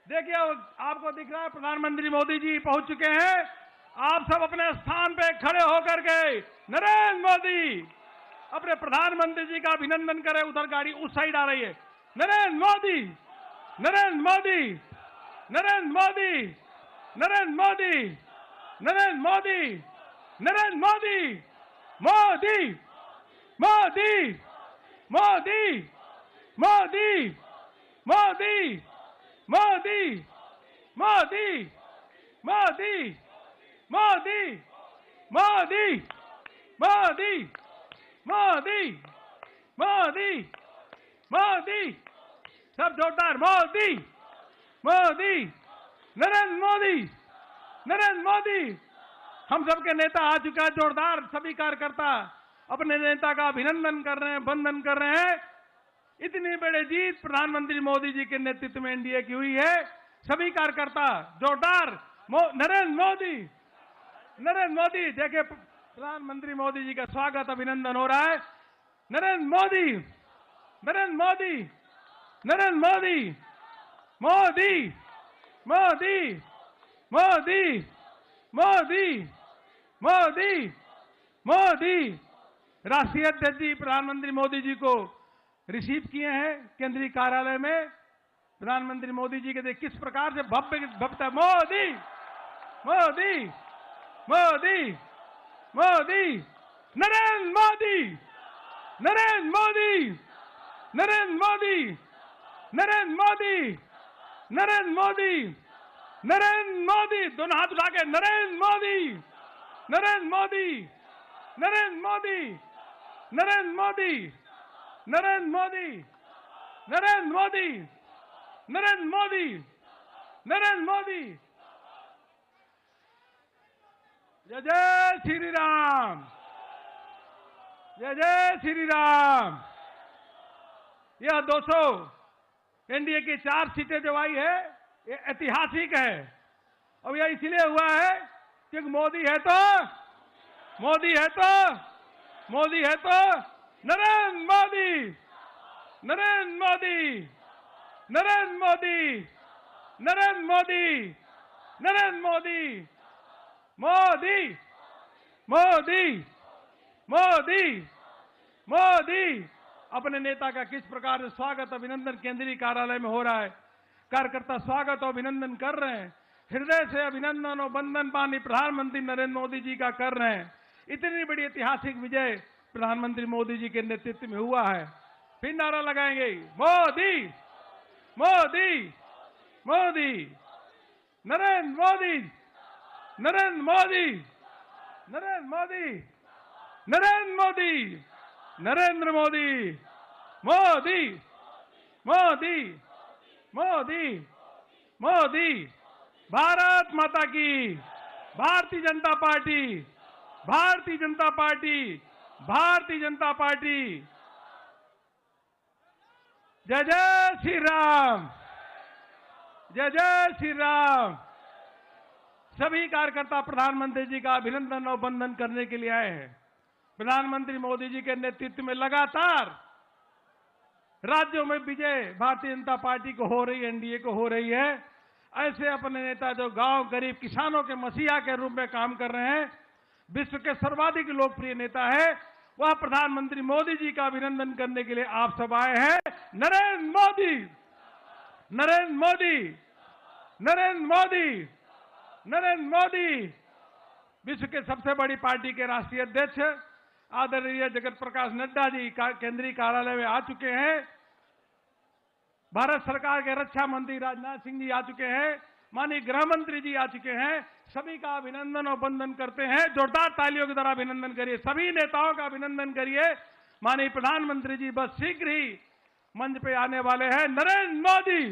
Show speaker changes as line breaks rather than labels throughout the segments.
देखिए, आपको दिख रहा है प्रधानमंत्री मोदी जी पहुंच चुके हैं। आप सब अपने स्थान पे खड़े होकर के नरेंद्र मोदी, अपने प्रधानमंत्री जी का अभिनंदन करें। उधर गाड़ी उस साइड आ रही है। नरेंद्र मोदी, नरेंद्र मोदी, नरेंद्र मोदी, नरेंद्र मोदी, नरेंद्र मोदी, नरेंद्र मोदी, मोदी, मोदी, मोदी, मोदी, मोदी, मोदी, मोदी, मोदी, मोदी, मोदी, मोदी, मोदी, मोदी, मोदी, सब जोरदार। मोदी, मोदी, नरेंद्र मोदी, नरेंद्र मोदी। हम सबके नेता आ चुका है। जोरदार। सभी कार्यकर्ता अपने नेता का अभिनंदन कर रहे हैं, वंदन कर रहे हैं। इतनी बड़ी जीत प्रधानमंत्री मोदी जी के नेतृत्व में एनडीए की हुई है। सभी कार्यकर्ता जोरदार। नरेंद्र मोदी, नरेंद्र मोदी। देखिए, प्रधानमंत्री मोदी जी का स्वागत अभिनंदन हो रहा है। नरेंद्र मोदी, नरेंद्र मोदी, नरेंद्र मोदी, मोदी, मोदी, मोदी, मोदी, मोदी, मोदी। राष्ट्रीय अध्यक्ष जी प्रधानमंत्री मोदी जी को रिसीव किए हैं केंद्रीय कार्यालय में। प्रधानमंत्री मोदी जी के देख किस प्रकार से भव्य भव्यता। मोदी, मोदी, मोदी, मोदी, नरेंद्र मोदी, नरेंद्र मोदी, नरेंद्र मोदी, नरेंद्र मोदी, नरेंद्र मोदी, नरेंद्र मोदी। दोनों हाथ उठा के नरेंद्र मोदी, नरेंद्र मोदी, नरेंद्र मोदी, नरेंद्र मोदी, नरेंद्र मोदी, नरेंद्र मोदी, नरेंद्र मोदी, नरेंद्र मोदी। जय जय श्री राम, जय जय श्री राम। यह 200 एनडीए की 4 सीटें जो आई है, ये ऐतिहासिक है। अब यह इसलिए हुआ है क्योंकि मोदी है तो, मोदी है तो, मोदी है तो नरेंद्र मोदी, नरेंद्र मोदी, नरेंद्र मोदी, नरेंद्र मोदी, नरेंद्र मोदी, मोदी, मोदी, मोदी, मोदी। अपने नेता का किस प्रकार से स्वागत अभिनंदन केंद्रीय कार्यालय में हो रहा है। कार्यकर्ता स्वागत और अभिनंदन कर रहे हैं। हृदय से अभिनंदन और वंदन पानी प्रधानमंत्री नरेंद्र मोदी जी का कर रहे हैं। इतनी बड़ी ऐतिहासिक विजय प्रधानमंत्री मोदी जी के नेतृत्व में हुआ है। फिर नारा लगाएंगे मोदी, मोदी, मोदी, नरेंद्र मोदी, नरेंद्र मोदी, नरेंद्र मोदी, नरेंद्र मोदी, नरेंद्र मोदी, मोदी, मोदी, मोदी, मोदी। भारत माता की, Bharatiya Janata party, Bharatiya Janata party, Bharatiya Janata party. जय जय श्री राम, जय जय श्री राम। सभी कार्यकर्ता प्रधानमंत्री जी का अभिनंदन और वंदन करने के लिए आए हैं। प्रधानमंत्री मोदी जी के नेतृत्व में लगातार राज्यों में विजय भारतीय जनता पार्टी को हो रही है, एनडीए को हो रही है। ऐसे अपने नेता जो गांव गरीब किसानों के मसीहा के रूप में काम कर रहे हैं, विश्व के सर्वाधिक लोकप्रिय नेता है, वह प्रधानमंत्री मोदी जी का अभिनंदन करने के लिए आप सब आए हैं। नरेंद्र मोदी, नरेंद्र मोदी, नरेंद्र मोदी, नरेंद्र मोदी। विश्व के सबसे बड़ी पार्टी के राष्ट्रीय अध्यक्ष आदरणीय जगत प्रकाश नड्डा जी केंद्रीय कार्यालय में आ चुके हैं। भारत सरकार के रक्षा मंत्री राजनाथ सिंह जी आ चुके हैं। माननीय गृह मंत्री जी आ चुके हैं। सभी का अभिनंदन और वंदन करते हैं। जोरदार तालियों के द्वारा अभिनंदन करिए। सभी नेताओं का अभिनंदन करिए। माननीय प्रधानमंत्री जी बस शीघ्र ही मंच पे आने वाले हैं। नरेंद्र मोदी,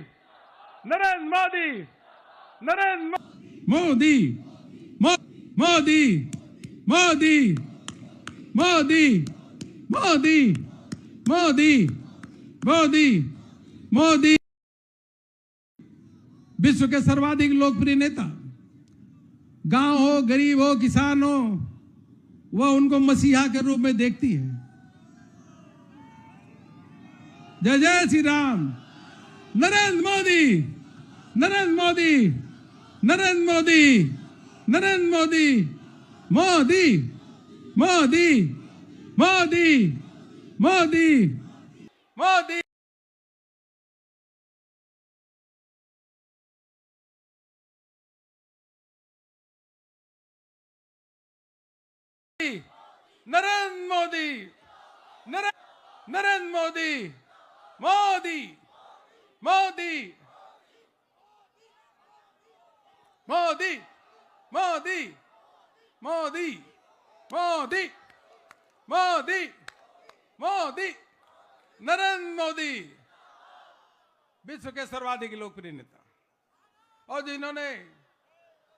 नरेंद्र मोदी, नरेंद्र
मोदी, मोदी, मोदी, मोदी, मोदी, मोदी, मोदी, मोदी। विश्व के सर्वाधिक लोकप्रिय नेता, गांव हो, गरीब हो, किसान हो, वह उनको मसीहा के रूप में देखती है। जय जय श्री राम। नरेंद्र मोदी, नरेंद्र मोदी, नरेंद्र मोदी, नरेंद्र मोदी, मोदी, मोदी, मोदी, मोदी, मोदी, नरेंद्र मोदी, नरेंद्र मोदी, मोदी, मोदी, मोदी, मोदी, मोदी, मोदी, मोदी, मोदी, नरेंद्र मोदी, विश्व के सर्वाधिक लोकप्रिय नेता और जिन्होंने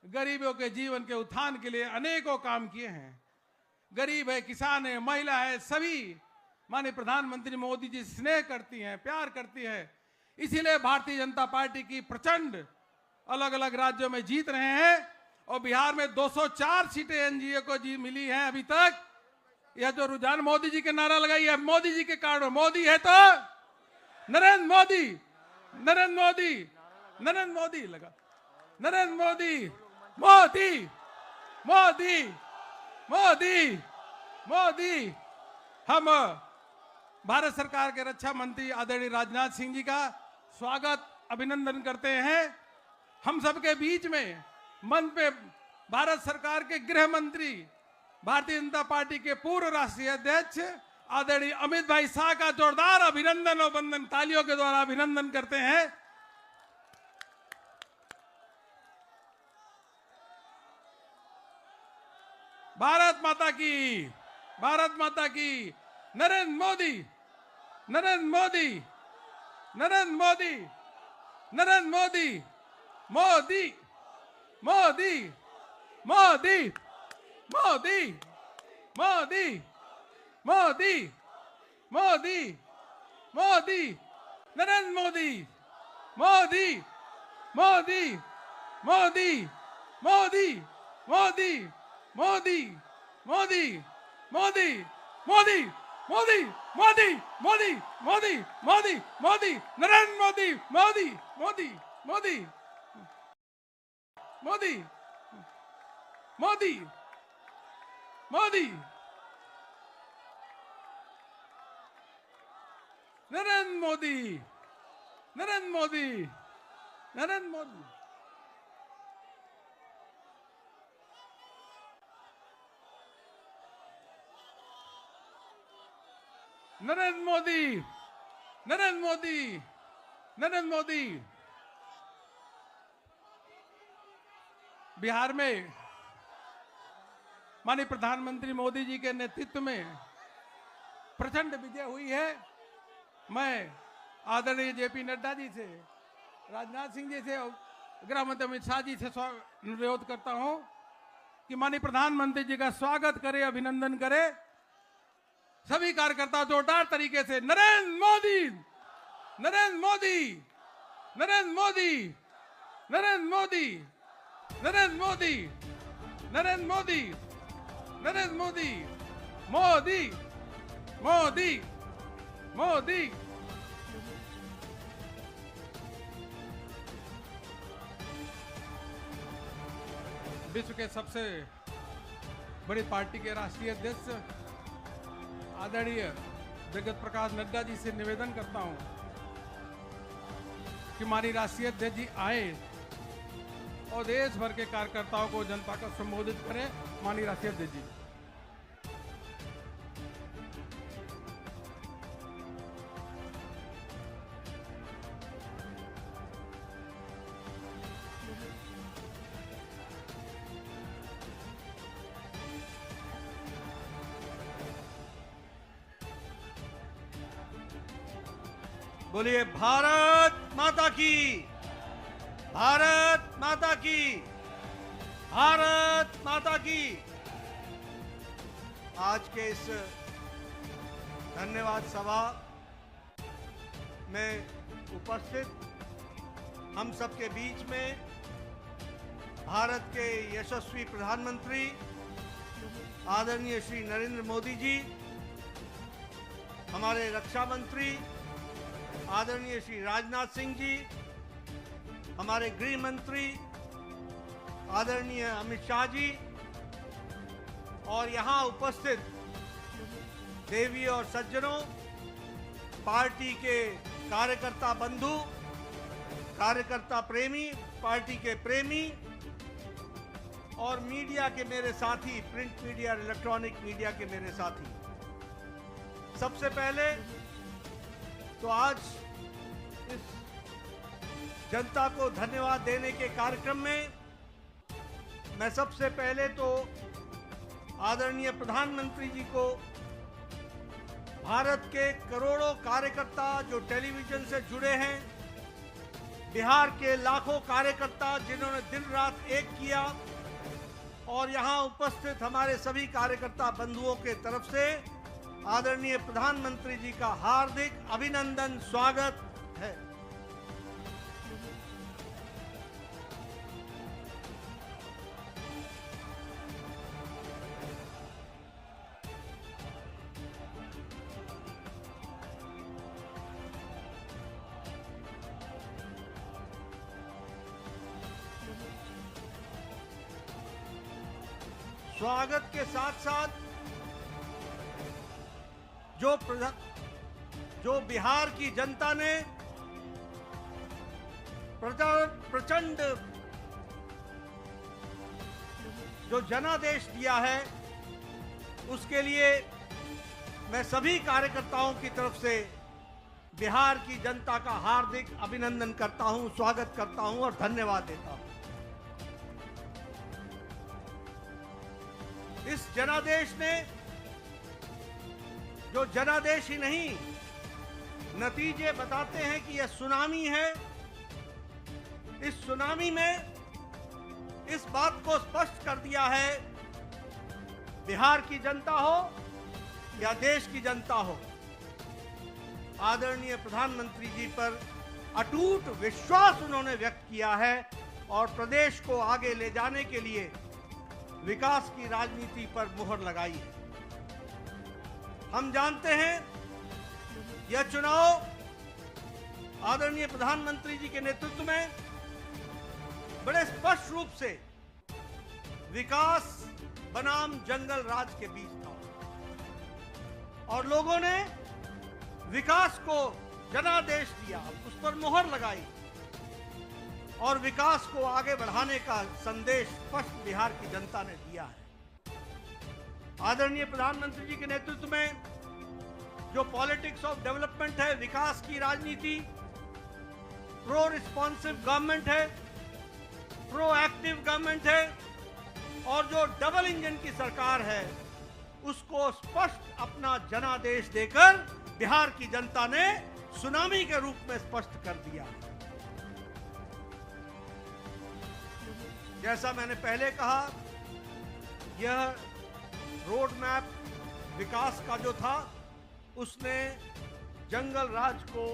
गरीबों के जीवन के उत्थान के लिए अनेकों काम किए हैं। गरीब है, किसान है, महिला है, सभी माननीय प्रधानमंत्री मोदी जी स्नेह करती हैं, प्यार करती है। इसीलिए भारतीय जनता पार्टी की प्रचंड अलग अलग राज्यों में जीत रहे हैं और बिहार में 204 सीटें एनडीए को मिली हैं अभी तक। यह जो रुझान मोदी जी के नारा लगाई है, मोदी जी के कारण। मोदी है तो नरेंद्र मोदी, नरेंद्र मोदी, नरेंद्र मोदी लगा, नरेंद्र मोदी, मोदी, मोदी, मोदी, मोदी। हम भारत सरकार के रक्षा मंत्री आदरणीय राजनाथ सिंह जी का स्वागत अभिनंदन करते हैं। हम सबके बीच में मंच पे भारत सरकार के गृह मंत्री, भारतीय जनता पार्टी के पूर्व राष्ट्रीय अध्यक्ष आदरणीय अमित भाई शाह का जोरदार अभिनंदन और वंदन तालियों के द्वारा अभिनंदन करते हैं। भारत माता की, भारत माता की। नरेंद्र मोदी, नरेंद्र मोदी, नरेंद्र मोदी, नरेंद्र मोदी, मोदी, मोदी, मोदी, मोदी, मोदी, मोदी, मोदी, मोदी, नरेंद्र मोदी, मोदी, मोदी, मोदी, मोदी, मोदी, मोदी, मोदी, मोदी, मोदी, मोदी, मोदी, मोदी, मोदी, मोदी, मोदी, नरेंद्र मोदी, मोदी, मोदी, मोदी, मोदी, मोदी, मोदी, नरेंद्र मोदी, नरेंद्र मोदी, नरेंद्र मोदी। नरेंद्र मोदी, नरेंद्र मोदी, नरेंद्र मोदी। बिहार में माननीय प्रधानमंत्री मोदी जी के नेतृत्व में प्रचंड विजय हुई है। मैं आदरणीय जेपी नड्डा जी से, राजनाथ सिंह जी से, गृह मंत्री अमित शाह जी से अनुरोध करता हूं कि माननीय प्रधानमंत्री जी का स्वागत करें, अभिनंदन करें। सभी कार्यकर्ता जोरदार तरीके से नरेंद्र मोदी, नरेंद्र मोदी, नरेंद्र मोदी, नरेंद्र मोदी, नरेंद्र मोदी, नरेंद्र मोदी, नरेंद्र मोदी, मोदी, मोदी, मोदी। विश्व के सबसे बड़ी पार्टी के राष्ट्रीय अध्यक्ष आदरणीय जगत प्रकाश नड्डा जी से निवेदन करता हूं कि हमारी राष्ट्रीय अध्यक्ष जी आए और देश भर के कार्यकर्ताओं को, जनता को संबोधित करें। माननीय राष्ट्रीय अध्यक्ष जी।
बोलिए भारत माता की, भारत माता की, भारत माता की। आज के इस धन्यवाद सभा में उपस्थित हम सबके बीच में भारत के यशस्वी प्रधानमंत्री आदरणीय श्री नरेंद्र मोदी जी, हमारे रक्षा मंत्री आदरणीय श्री राजनाथ सिंह जी, हमारे गृह मंत्री आदरणीय अमित शाह जी और यहाँ उपस्थित देवी और सज्जनों, पार्टी के कार्यकर्ता बंधु, कार्यकर्ता प्रेमी, पार्टी के प्रेमी और मीडिया के मेरे साथी, प्रिंट मीडिया और इलेक्ट्रॉनिक मीडिया के मेरे साथी, सबसे पहले तो आज इस जनता को धन्यवाद देने के कार्यक्रम में मैं सबसे पहले तो आदरणीय प्रधानमंत्री जी को, भारत के करोड़ों कार्यकर्ता जो टेलीविजन से जुड़े हैं, बिहार के लाखों कार्यकर्ता जिन्होंने दिन रात एक किया और यहाँ उपस्थित हमारे सभी कार्यकर्ता बंधुओं के तरफ से आदरणीय प्रधानमंत्री जी का हार्दिक अभिनंदन, स्वागत है। स्वागत के साथ साथ जो बिहार की जनता ने प्रचंड जो जनादेश दिया है, उसके लिए मैं सभी कार्यकर्ताओं की तरफ से बिहार की जनता का हार्दिक अभिनंदन करता हूं, स्वागत करता हूं और धन्यवाद देता हूं। इस जनादेश ने, जो जनादेश ही नहीं, नतीजे बताते हैं कि यह सुनामी है। इस सुनामी में इस बात को स्पष्ट कर दिया है, बिहार की जनता हो या देश की जनता हो, आदरणीय प्रधानमंत्री जी पर अटूट विश्वास उन्होंने व्यक्त किया है और प्रदेश को आगे ले जाने के लिए विकास की राजनीति पर मुहर लगाई है। हम जानते हैं यह चुनाव आदरणीय प्रधानमंत्री जी के नेतृत्व में बड़े स्पष्ट रूप से विकास बनाम जंगल राज के बीच था और लोगों ने विकास को जनादेश दिया, उस पर मुहर लगाई और विकास को आगे बढ़ाने का संदेश स्पष्ट बिहार की जनता ने दिया है। आदरणीय प्रधानमंत्री जी के नेतृत्व में जो पॉलिटिक्स ऑफ डेवलपमेंट है, विकास की राजनीति, प्रो रिस्पॉन्सिव गवर्नमेंट है, प्रो एक्टिव गवर्नमेंट है और जो डबल इंजन की सरकार है, उसको स्पष्ट अपना जनादेश देकर बिहार की जनता ने सुनामी के रूप में स्पष्ट कर दिया। जैसा मैंने पहले कहा, यह रोड मैप विकास का जो था, उसने जंगल राज को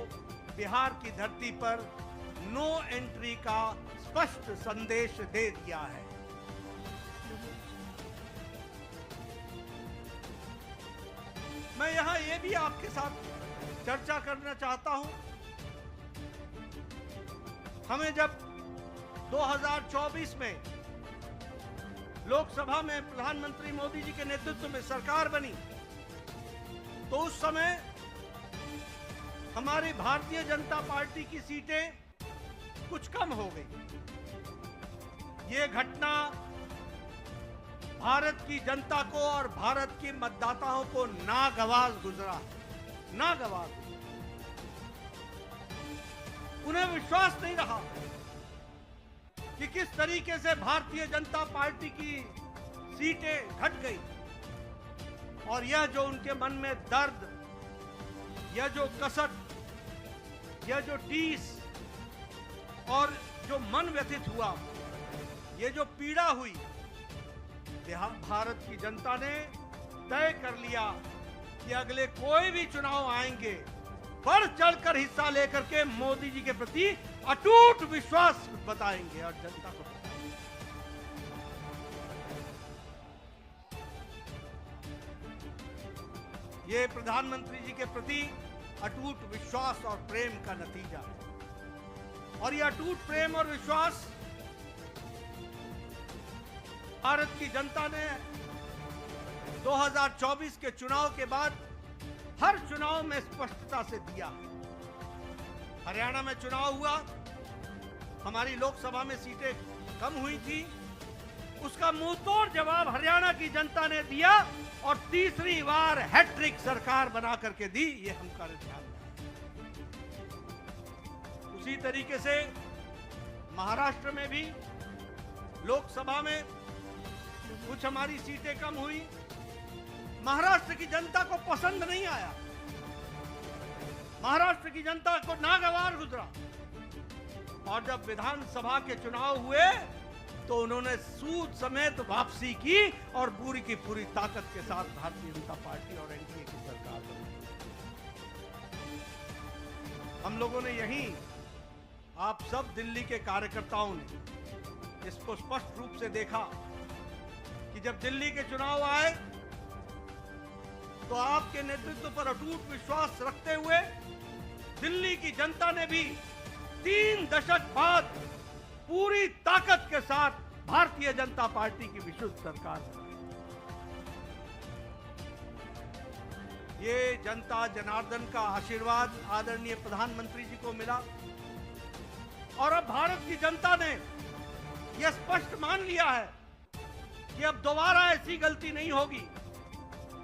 बिहार की धरती पर नो एंट्री का स्पष्ट संदेश दे दिया है। मैं यहां ये भी आपके साथ चर्चा करना चाहता हूं, हमें जब 2024 में लोकसभा में प्रधानमंत्री मोदी जी के नेतृत्व में सरकार बनी, तो उस समय हमारी भारतीय जनता पार्टी की सीटें कुछ कम हो गई। ये घटना भारत की जनता को और भारत के मतदाताओं को नागवार गुजरा। उन्हें विश्वास नहीं रहा कि किस तरीके से भारतीय जनता पार्टी की सीटें घट गई और यह जो उनके मन में दर्द, यह जो कसक, यह जो टीस और जो मन व्यथित हुआ, ये जो पीड़ा हुई, भारत की जनता ने तय कर लिया कि अगले कोई भी चुनाव आएंगे, बढ़ चढ़कर हिस्सा लेकर के मोदी जी के प्रति अटूट विश्वास बताएंगे और जनता को बताएंगे। ये प्रधानमंत्री जी के प्रति अटूट विश्वास और प्रेम का नतीजा है। और यह अटूट प्रेम और विश्वास भारत की जनता ने 2024 के चुनाव के बाद हर चुनाव में स्पष्टता से दिया। हरियाणा में चुनाव हुआ, हमारी लोकसभा में सीटें कम हुई थी, उसका मुंहतोड़ जवाब हरियाणा की जनता ने दिया और तीसरी बार हैट्रिक सरकार बना करके दी। ये हम कर ध्यान रखें। उसी तरीके से महाराष्ट्र में भी लोकसभा में कुछ हमारी सीटें कम हुई, महाराष्ट्र की जनता को पसंद नहीं आया, महाराष्ट्र की जनता को नागवार गुजरा और जब विधानसभा के चुनाव हुए तो उन्होंने सूद समेत वापसी की और पूरी की पूरी ताकत के साथ भारतीय जनता पार्टी और एनडीए की सरकार बनाई। हम लोगों ने यही, आप सब दिल्ली के कार्यकर्ताओं ने इसको स्पष्ट रूप से देखा कि जब दिल्ली के चुनाव आए तो आपके नेतृत्व पर अटूट विश्वास रखते हुए दिल्ली की जनता ने भी 3 दशक बाद पूरी ताकत के साथ भारतीय जनता पार्टी की विशुद्ध सरकार बनाई। ये जनता जनार्दन का आशीर्वाद आदरणीय प्रधानमंत्री जी को मिला और अब भारत की जनता ने यह स्पष्ट मान लिया है कि अब दोबारा ऐसी गलती नहीं होगी।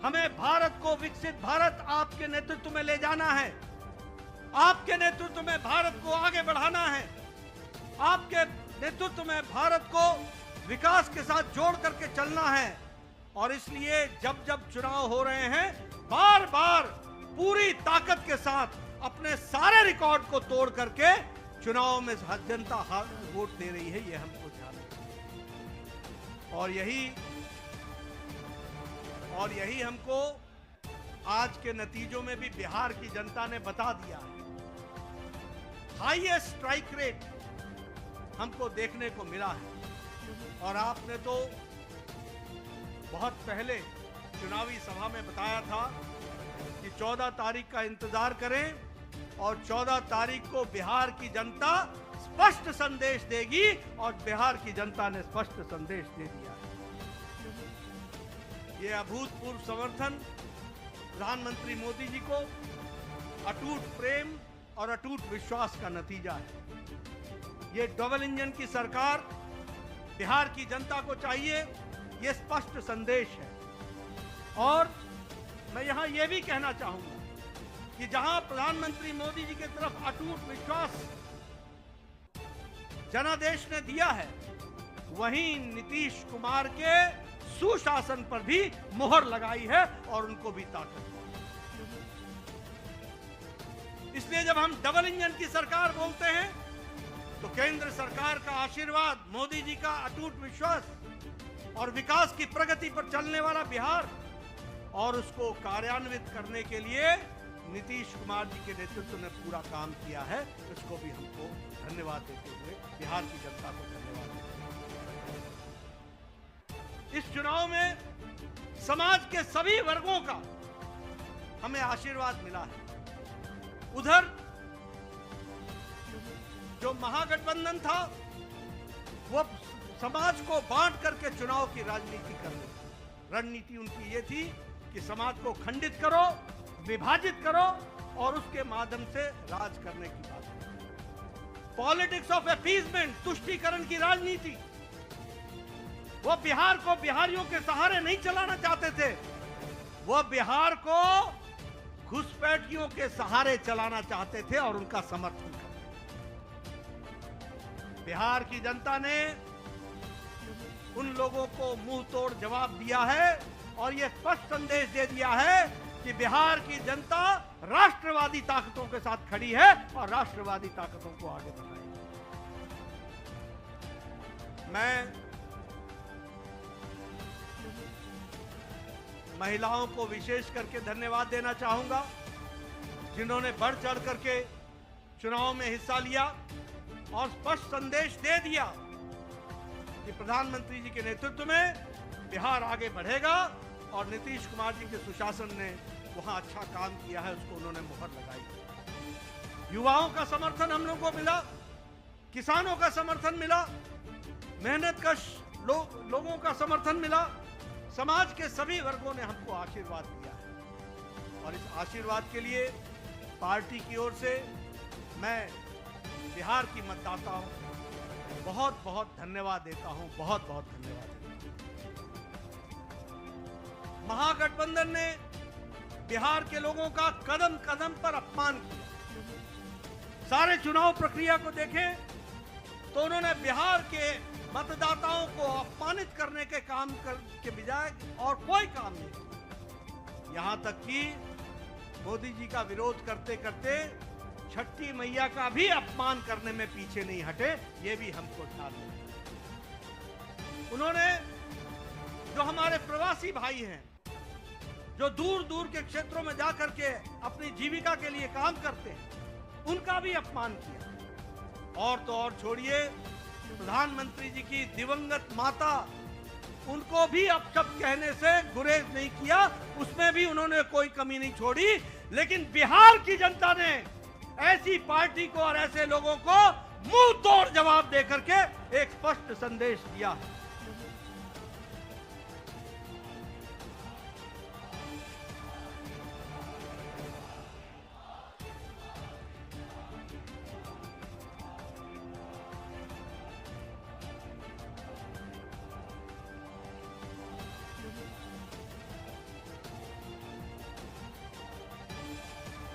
हमें भारत को विकसित भारत आपके नेतृत्व में ले जाना है, आपके नेतृत्व में भारत को आगे बढ़ाना है, आपके नेतृत्व में भारत को विकास के साथ जोड़ करके चलना है। और इसलिए जब जब चुनाव हो रहे हैं बार बार पूरी ताकत के साथ अपने सारे रिकॉर्ड को तोड़ करके चुनाव में जनता हार वोट दे रही है, यह हमको ध्यान रखना। और यही हमको आज के नतीजों में भी बिहार की जनता ने बता दिया है। हाईएस्ट स्ट्राइक रेट हमको देखने को मिला है और आपने तो बहुत पहले चुनावी सभा में बताया था कि 14 तारीख का इंतजार करें और 14 तारीख को बिहार की जनता स्पष्ट संदेश देगी और बिहार की जनता ने स्पष्ट संदेश दे दिया है। ये अभूतपूर्व समर्थन प्रधानमंत्री मोदी जी को अटूट प्रेम और अटूट विश्वास का नतीजा है। ये डबल इंजन की सरकार बिहार की जनता को चाहिए, ये स्पष्ट संदेश है। और मैं यहां यह भी कहना चाहूंगा कि जहां प्रधानमंत्री मोदी जी की तरफ अटूट विश्वास जनादेश ने दिया है, वहीं नीतीश कुमार के सुशासन पर भी मुहर लगाई है और उनको भी ताकत दी। इसलिए जब हम डबल इंजन की सरकार बोलते हैं तो केंद्र सरकार का आशीर्वाद, मोदी जी का अटूट विश्वास और विकास की प्रगति पर चलने वाला बिहार और उसको कार्यान्वित करने के लिए नीतीश कुमार जी के नेतृत्व ने पूरा काम किया है। इसको भी हमको धन्यवाद देते हुए बिहार की जनता को धन्यवाद देते हैं। इस चुनाव में समाज के सभी वर्गों का हमें आशीर्वाद मिला है। उधर जो महागठबंधन था वो समाज को बांट करके चुनाव की राजनीति कर रही थी। रणनीति उनकी ये थी कि समाज को खंडित करो, विभाजित करो और उसके माध्यम से राज करने की बात है। पॉलिटिक्स ऑफ अपीजमेंट, तुष्टीकरण की राजनीति। वो बिहार को बिहारियों के सहारे नहीं चलाना चाहते थे, वो बिहार को घुसपैठियों के सहारे चलाना चाहते थे और उनका समर्थन करते थे। बिहार की जनता ने उन लोगों को मुंह तोड़ जवाब दिया है और यह स्पष्ट संदेश दे दिया है कि बिहार की जनता राष्ट्रवादी ताकतों के साथ खड़ी है और राष्ट्रवादी ताकतों को आगे बढ़ाएगी। मैं महिलाओं को विशेष करके धन्यवाद देना चाहूंगा जिन्होंने बढ़ चढ़ करके चुनाव में हिस्सा लिया और स्पष्ट संदेश दे दिया कि प्रधानमंत्री जी के नेतृत्व में बिहार आगे बढ़ेगा और नीतीश कुमार जी के सुशासन ने वहां अच्छा काम किया है, उसको उन्होंने मुहर लगाई। युवाओं का समर्थन हम लोगों को मिला। किसानों का समर्थन मिला, मेहनतकश लोगों का समर्थन मिला, समाज के सभी वर्गों ने हमको आशीर्वाद दिया है और इस आशीर्वाद के लिए पार्टी की ओर से मैं बिहार की मतदाताओं को बहुत बहुत धन्यवाद देता हूं, बहुत बहुत धन्यवाद देता हूं। महागठबंधन ने बिहार के लोगों का कदम कदम पर अपमान किया। सारे चुनाव प्रक्रिया को देखें तो उन्होंने बिहार के मतदाताओं को अपमानित करने के काम के बजाय और कोई काम नहीं किया। यहां तक कि मोदी जी का विरोध करते करते छठी मैया का भी अपमान करने में पीछे नहीं हटे, ये भी हमको ध्यान रखना। उन्होंने जो हमारे प्रवासी भाई हैं, जो दूर दूर के क्षेत्रों में जाकर के अपनी जीविका के लिए काम करते हैं, उनका भी अपमान किया। और तो और छोड़िए, प्रधानमंत्री जी की दिवंगत माता, उनको भी अपशब्द कहने से गुरेज नहीं किया, उसमें भी उन्होंने कोई कमी नहीं छोड़ी। लेकिन बिहार की जनता ने ऐसी पार्टी को और ऐसे लोगों को मुंह तोड़ जवाब देकर के एक स्पष्ट संदेश दिया है।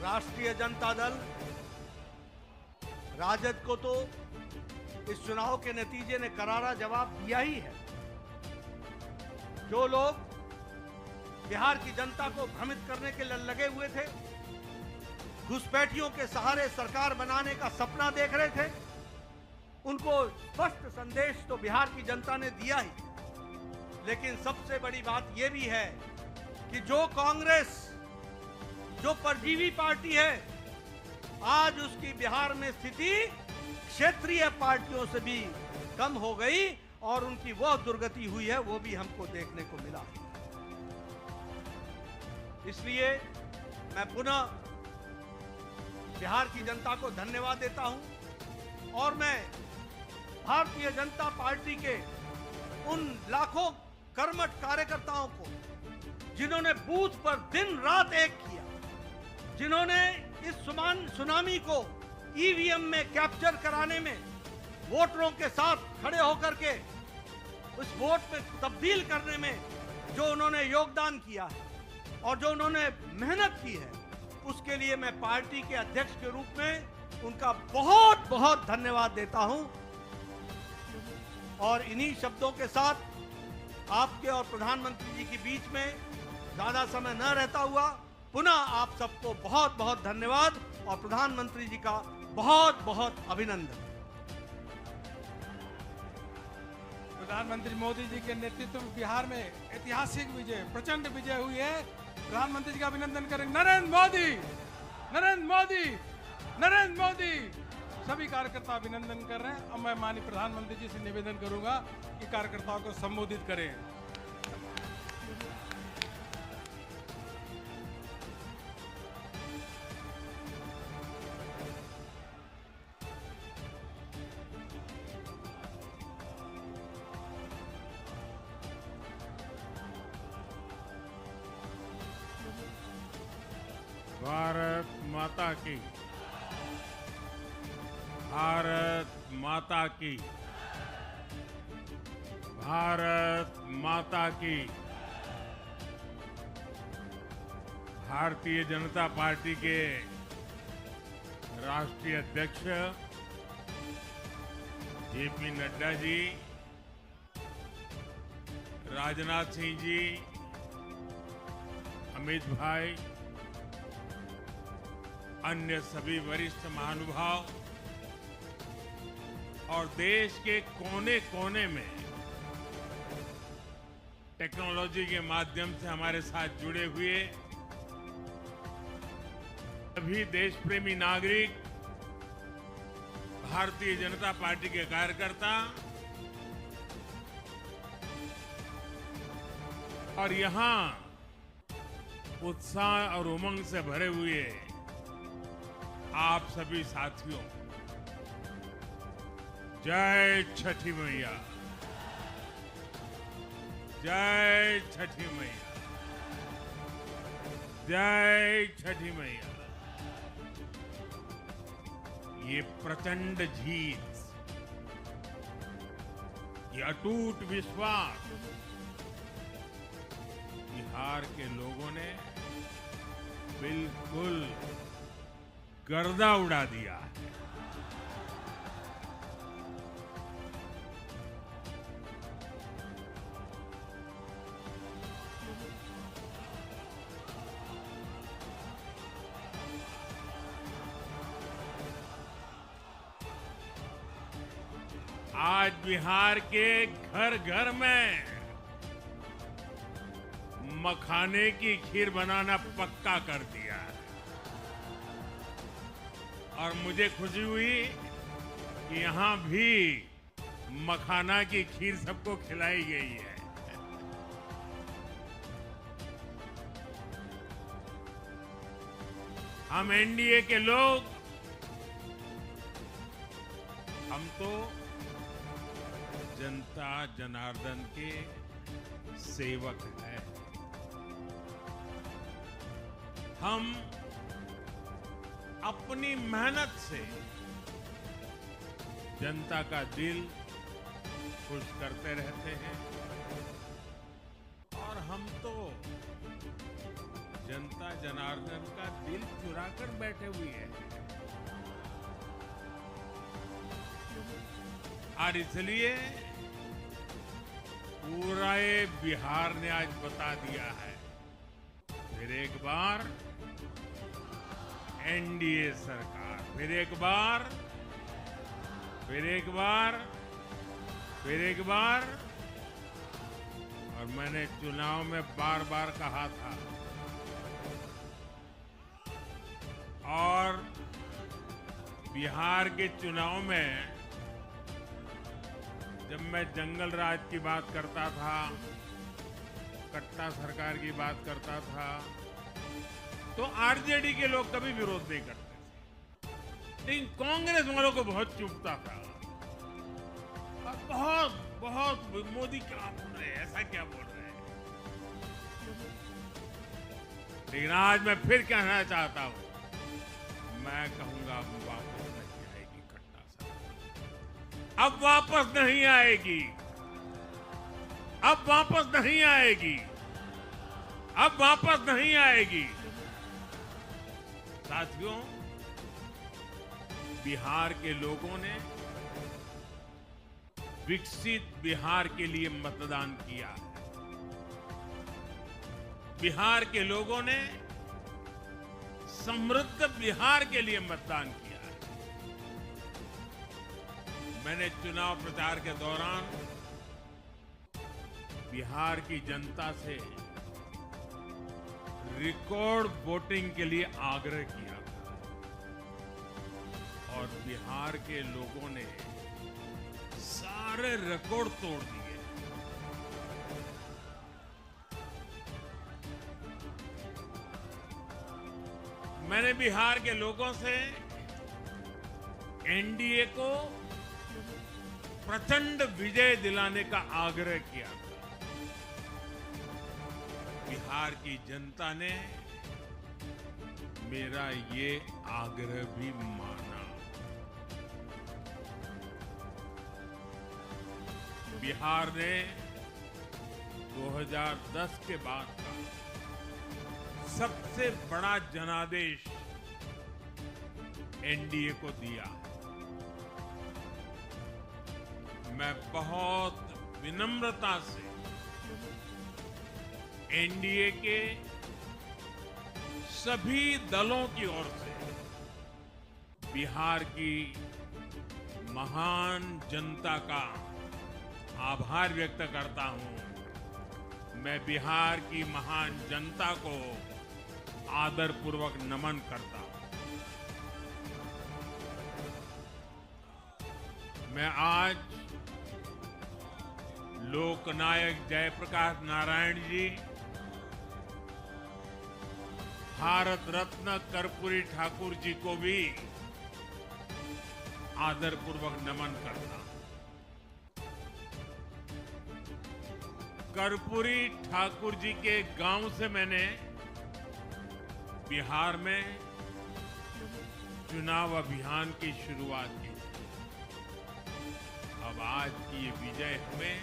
राष्ट्रीय जनता दल राजद को तो इस चुनाव के नतीजे ने करारा जवाब दिया ही है। जो लोग बिहार की जनता को भ्रमित करने के लिए लगे हुए थे, घुसपैठियों के सहारे सरकार बनाने का सपना देख रहे थे, उनको स्पष्ट संदेश तो बिहार की जनता ने दिया ही। लेकिन सबसे बड़ी बात यह भी है कि जो कांग्रेस, जो परजीवी पार्टी है, आज उसकी बिहार में स्थिति क्षेत्रीय पार्टियों से भी कम हो गई और उनकी वह दुर्गति हुई है, वो भी हमको देखने को मिला। इसलिए मैं पुनः बिहार की जनता को धन्यवाद देता हूं और मैं भारतीय जनता पार्टी के उन लाखों कर्मठ कार्यकर्ताओं को, जिन्होंने बूथ पर दिन रात एक किया, जिन्होंने इस सुनामी को ईवीएम में कैप्चर कराने में वोटरों के साथ खड़े होकर के उस वोट में तब्दील करने में जो उन्होंने योगदान किया है और जो उन्होंने मेहनत की है, उसके लिए मैं पार्टी के अध्यक्ष के रूप में उनका बहुत बहुत धन्यवाद देता हूं। और इन्हीं शब्दों के साथ आपके और प्रधानमंत्री जी के बीच में ज्यादा समय न रहता हुआ पुनः आप सबको बहुत बहुत धन्यवाद और प्रधानमंत्री जी का बहुत बहुत अभिनंदन।
प्रधानमंत्री मोदी जी के नेतृत्व में बिहार में ऐतिहासिक विजय, प्रचंड विजय हुई है। प्रधानमंत्री जी का अभिनंदन करेंगे। नरेंद्र मोदी, नरेंद्र मोदी, नरेंद्र मोदी। सभी कार्यकर्ता अभिनंदन कर रहे हैं। अब मैं माननीय प्रधानमंत्री जी से निवेदन करूंगा कि कार्यकर्ताओं को संबोधित करें।
भारत माता की, भारत माता की, भारत माता की। भारतीय जनता पार्टी के राष्ट्रीय अध्यक्ष जेपी नड्डा जी, राजनाथ सिंह जी, अमित भाई, अन्य सभी वरिष्ठ महानुभाव और देश के कोने कोने में टेक्नोलॉजी के माध्यम से हमारे साथ जुड़े हुए सभी देश प्रेमी नागरिक, भारतीय जनता पार्टी के कार्यकर्ता और यहां उत्साह और उमंग से भरे हुए आप सभी साथियों, जय छठी मैया, जय छठी मैया, जय छठी मैया। ये प्रचंड जीत, ये अटूट विश्वास बिहार के लोगों ने बिल्कुल गर्दा उड़ा दिया है। आज बिहार के घर घर में मखाने की खीर बनाना पक्का कर दिया है। और मुझे खुशी हुई कि यहां भी मखाना की खीर सबको खिलाई गई है। हम एनडीए के लोग, हम तो जनता जनार्दन के सेवक हैं। हम अपनी मेहनत से जनता का दिल खुश करते रहते हैं और हम तो जनता जनार्दन का दिल चुरा कर बैठे हुए हैं। और इसलिए पूरा ये बिहार ने आज बता दिया है, फिर एक बार एनडीए सरकार, फिर एक बार, फिर एक बार, फिर एक बार। और मैंने चुनाव में बार बार कहा था और बिहार के चुनाव में जब मैं जंगल राज की बात करता था, कट्टा सरकार की बात करता था, तो आरजेडी के लोग कभी विरोध नहीं करते थे, लेकिन कांग्रेस वालों को बहुत चुभता था और बहुत बहुत मोदी क्या बोल रहे हैं, ऐसा क्या बोल रहे हैं। लेकिन आज मैं फिर कहना चाहता हूं, मैं कहूंगा वापस नहीं आएगी कट्टा सरकार, अब वापस नहीं आएगी, अब वापस नहीं आएगी, अब वापस नहीं आएगी। साथियों, बिहार के लोगों ने विकसित बिहार के लिए मतदान किया है। बिहार के लोगों ने समृद्ध बिहार के लिए मतदान किया है। मैंने चुनाव प्रचार के दौरान बिहार की जनता से रिकॉर्ड वोटिंग के लिए आग्रह किया था और बिहार के लोगों ने सारे रिकॉर्ड तोड़ दिए। मैंने बिहार के लोगों से एनडीए को प्रचंड विजय दिलाने का आग्रह किया था। बिहार की जनता ने मेरा ये आग्रह भी माना। बिहार ने 2010 के बाद का सबसे बड़ा जनादेश एनडीए को दिया। मैं बहुत विनम्रता से एनडीए के सभी दलों की ओर से बिहार की महान जनता का आभार व्यक्त करता हूं। मैं बिहार की महान जनता को आदरपूर्वक नमन करता हूं। मैं आज लोकनायक जयप्रकाश नारायण जी, भारत रत्न कर्पूरी ठाकुर जी को भी आदरपूर्वक नमन करता हूं। कर्पूरी ठाकुर जी के गांव से मैंने बिहार में चुनाव अभियान की शुरुआत की। अब आज की ये विजय हमें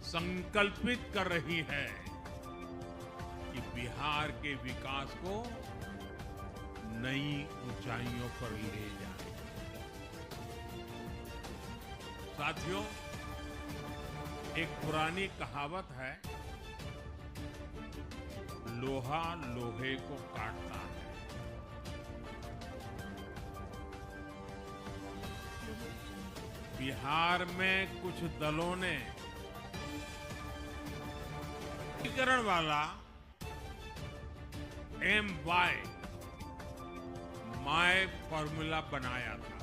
संकल्पित कर रही है कि बिहार के विकास को नई ऊंचाइयों पर ले जाए। साथियों, एक पुरानी कहावत है, लोहा लोहे को काटता है। बिहार में कुछ दलों ने एकीकरण वाला MY माय फॉर्मूला बनाया था,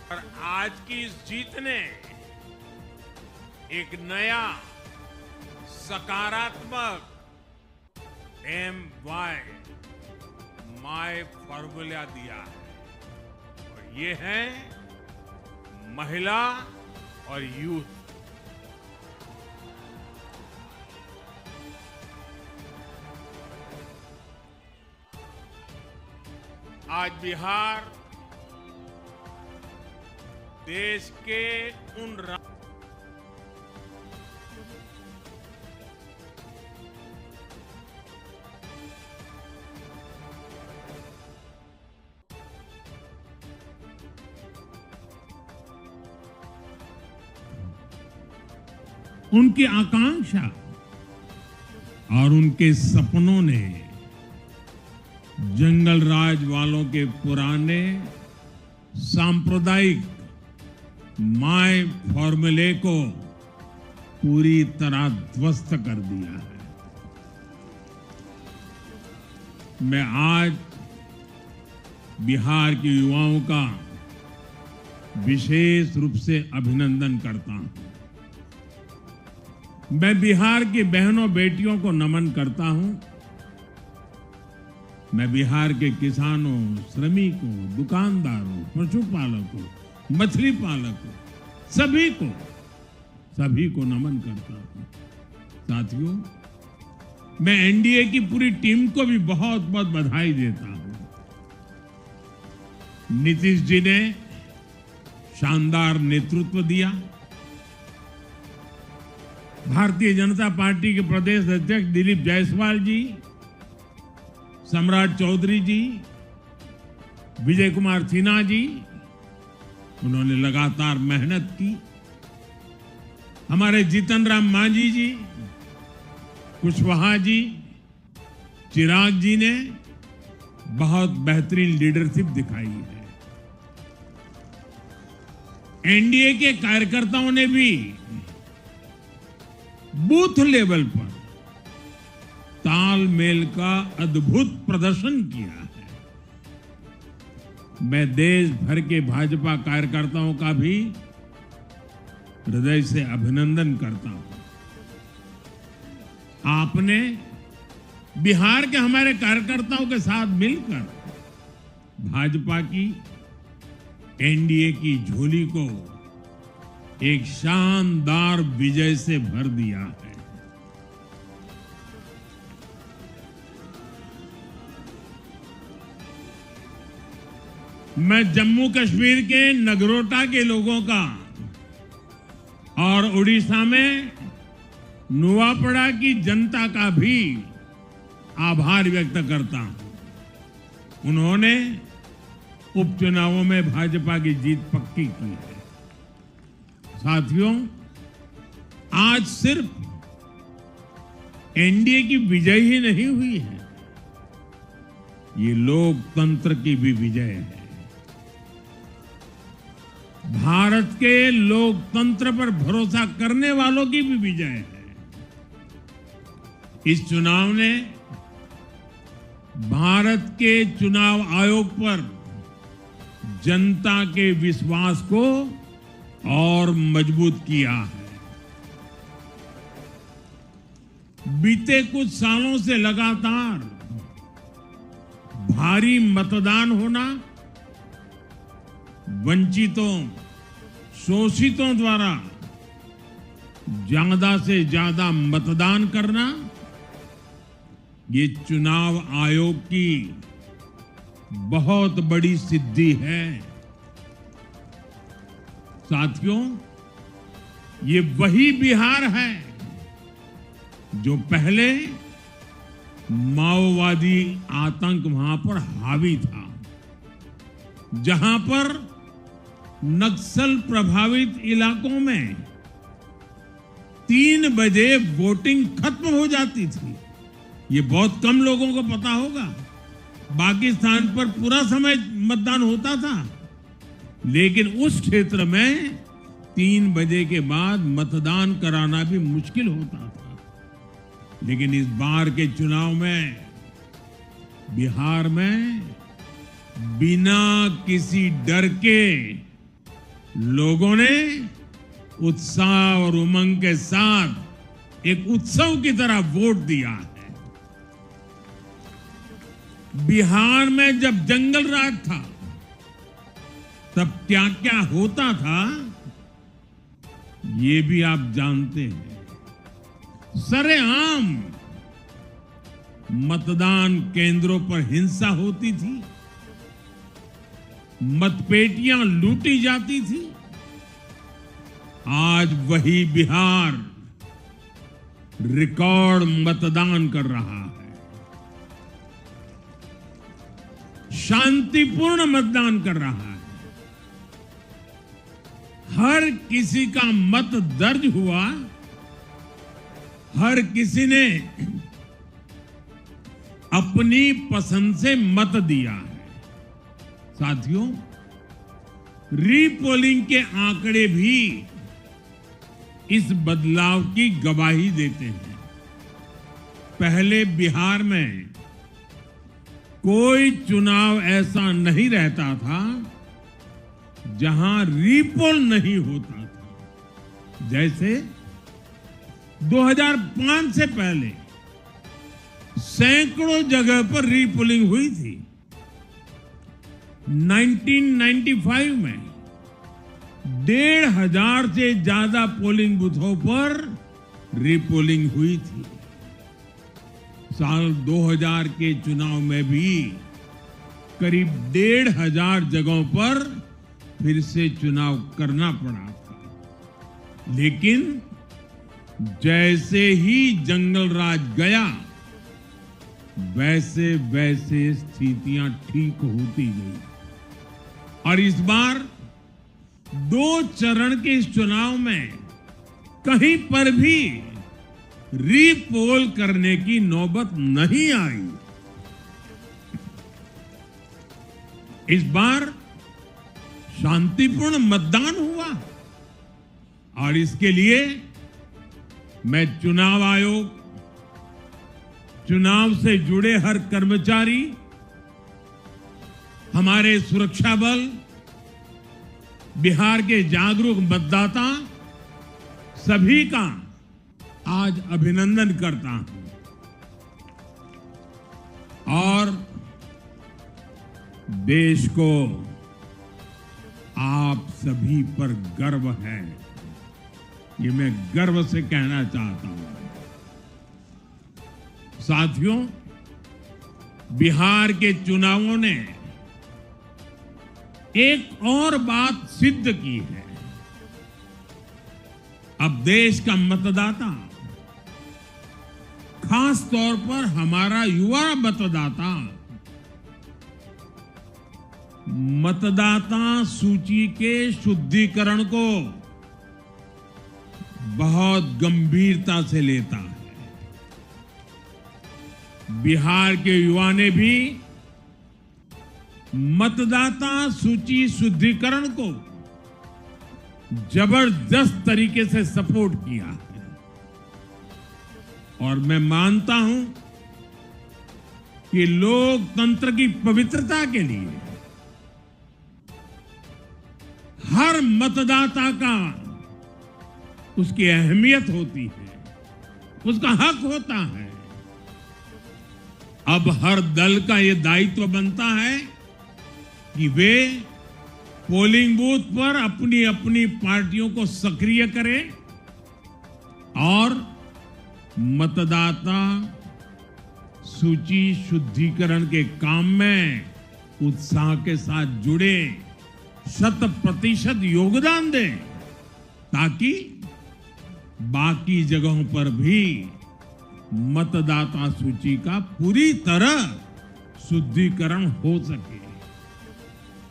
और आज की इस जीत ने एक नया सकारात्मक MY माय फॉर्मूला दिया है, और ये है महिला और यूथ। आज बिहार देश के उन
उनकी आकांक्षा और उनके सपनों ने जंगल राज वालों के पुराने सांप्रदायिक माय फॉर्मूले को पूरी तरह ध्वस्त कर दिया है। मैं आज बिहार के युवाओं का विशेष रूप से अभिनंदन करता हूं। मैं बिहार की बहनों बेटियों को नमन करता हूं। मैं बिहार के किसानों, श्रमिकों, दुकानदारों, पशुपालकों, मछली पालकों, सभी को नमन करता हूं। साथियों, मैं एनडीए की पूरी टीम को भी बहुत बहुत बधाई देता हूं। नीतीश जी ने शानदार नेतृत्व दिया। भारतीय जनता पार्टी के प्रदेश अध्यक्ष दिलीप जायसवाल जी, सम्राट चौधरी जी, विजय कुमार सिन्हा जी, उन्होंने लगातार मेहनत की। हमारे जीतन राम मांझी जी, कुशवाहा जी, चिराग जी ने बहुत बेहतरीन लीडरशिप दिखाई है। एनडीए के कार्यकर्ताओं ने भी बूथ लेवल पर तालमेल का अद्भुत प्रदर्शन किया है। मैं देश भर के भाजपा कार्यकर्ताओं का भी हृदय से अभिनंदन करता हूं। आपने बिहार के हमारे कार्यकर्ताओं के साथ मिलकर भाजपा की एनडीए की झोली को एक शानदार विजय से भर दिया है। मैं जम्मू कश्मीर के नगरोटा के लोगों का और उड़ीसा में नुआपड़ा की जनता का भी आभार व्यक्त करता हूं। उन्होंने उपचुनावों में भाजपा की जीत पक्की की है। साथियों, आज सिर्फ एनडीए की विजय ही नहीं हुई है, ये लोकतंत्र की भी विजय है। भारत के लोकतंत्र पर भरोसा करने वालों की भी विजय है। इस चुनाव ने भारत के चुनाव आयोग पर जनता के विश्वास को और मजबूत किया है। बीते कुछ सालों से लगातार भारी मतदान होना, वंचितों, शोषितों द्वारा ज्यादा से ज्यादा मतदान करना, ये चुनाव आयोग की बहुत बड़ी सिद्धि है। साथियों, ये वही बिहार है जो पहले माओवादी आतंक वहां पर हावी था, जहां पर नक्सल प्रभावित इलाकों में 3 बजे वोटिंग खत्म हो जाती थी। ये बहुत कम लोगों को पता होगा। बाकी स्थान पर पूरा समय मतदान होता था, लेकिन उस क्षेत्र में 3 बजे के बाद मतदान कराना भी मुश्किल होता था। लेकिन इस बार के चुनाव में बिहार में बिना किसी डर के लोगों ने उत्साह और उमंग के साथ एक उत्सव की तरह वोट दिया है। बिहार में जब जंगल राज था, तब क्या क्या होता था ये भी आप जानते हैं। सरेआम मतदान केंद्रों पर हिंसा होती थी, मतपेटियां लूटी जाती थी। आज वही बिहार रिकॉर्ड मतदान कर रहा है। शांतिपूर्ण मतदान कर रहा है। हर किसी का मत दर्ज हुआ, हर किसी ने अपनी पसंद से मत दिया है। साथियों, रीपोलिंग के आंकड़े भी इस बदलाव की गवाही देते हैं। पहले बिहार में कोई चुनाव ऐसा नहीं रहता था जहां रीपोल नहीं होता था। जैसे 2005 से पहले सैकड़ों जगह पर रीपोलिंग हुई थी। 1995 में 1,500 से ज्यादा पोलिंग बूथों पर रीपोलिंग हुई थी। साल 2000 के चुनाव में भी करीब 1,500 जगहों पर फिर से चुनाव करना पड़ा था। लेकिन जैसे ही जंगल राज गया, वैसे वैसे स्थितियां ठीक होती गई। और इस बार 2 चरण के इस चुनाव में कहीं पर भी रीपोल करने की नौबत नहीं आई। इस बार शांतिपूर्ण मतदान हुआ और इसके लिए मैं चुनाव आयोग, चुनाव से जुड़े हर कर्मचारी, हमारे सुरक्षा बल, बिहार के जागरूक मतदाता सभी का आज अभिनंदन करता हूं। और देश को आप सभी पर गर्व है, ये मैं गर्व से कहना चाहता हूं। साथियों, बिहार के चुनावों ने एक और बात सिद्ध की है। अब देश का मतदाता, खास तौर पर हमारा युवा मतदाता, मतदाता सूची के शुद्धिकरण को बहुत गंभीरता से लेता है। बिहार के युवा ने भी मतदाता सूची शुद्धिकरण को जबरदस्त तरीके से सपोर्ट किया है। और मैं मानता हूं कि लोकतंत्र की पवित्रता के लिए हर मतदाता का उसकी अहमियत होती है, उसका हक होता है। अब हर दल का ये दायित्व बनता है कि वे पोलिंग बूथ पर अपनी अपनी पार्टियों को सक्रिय करें और मतदाता सूची शुद्धिकरण के काम में उत्साह के साथ जुड़े, 100% योगदान दें, ताकि बाकी जगहों पर भी मतदाता सूची का पूरी तरह शुद्धिकरण हो सके।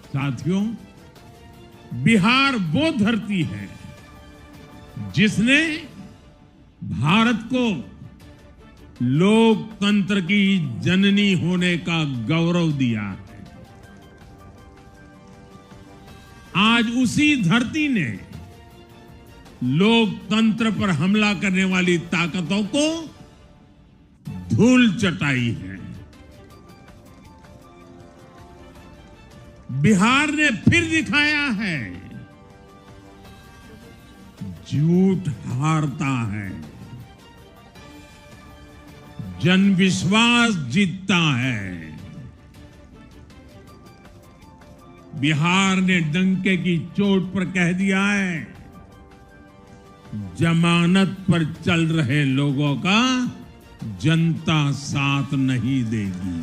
साथियों, बिहार वो धरती है जिसने भारत को लोकतंत्र की जननी होने का गौरव दिया है। आज उसी धरती ने लोकतंत्र पर हमला करने वाली ताकतों को धूल चटाई है। बिहार ने फिर दिखाया है, झूठ हारता है, जन विश्वास जीतता है। बिहार ने डंके की चोट पर कह दिया है, जमानत पर चल रहे लोगों का जनता साथ नहीं देगी।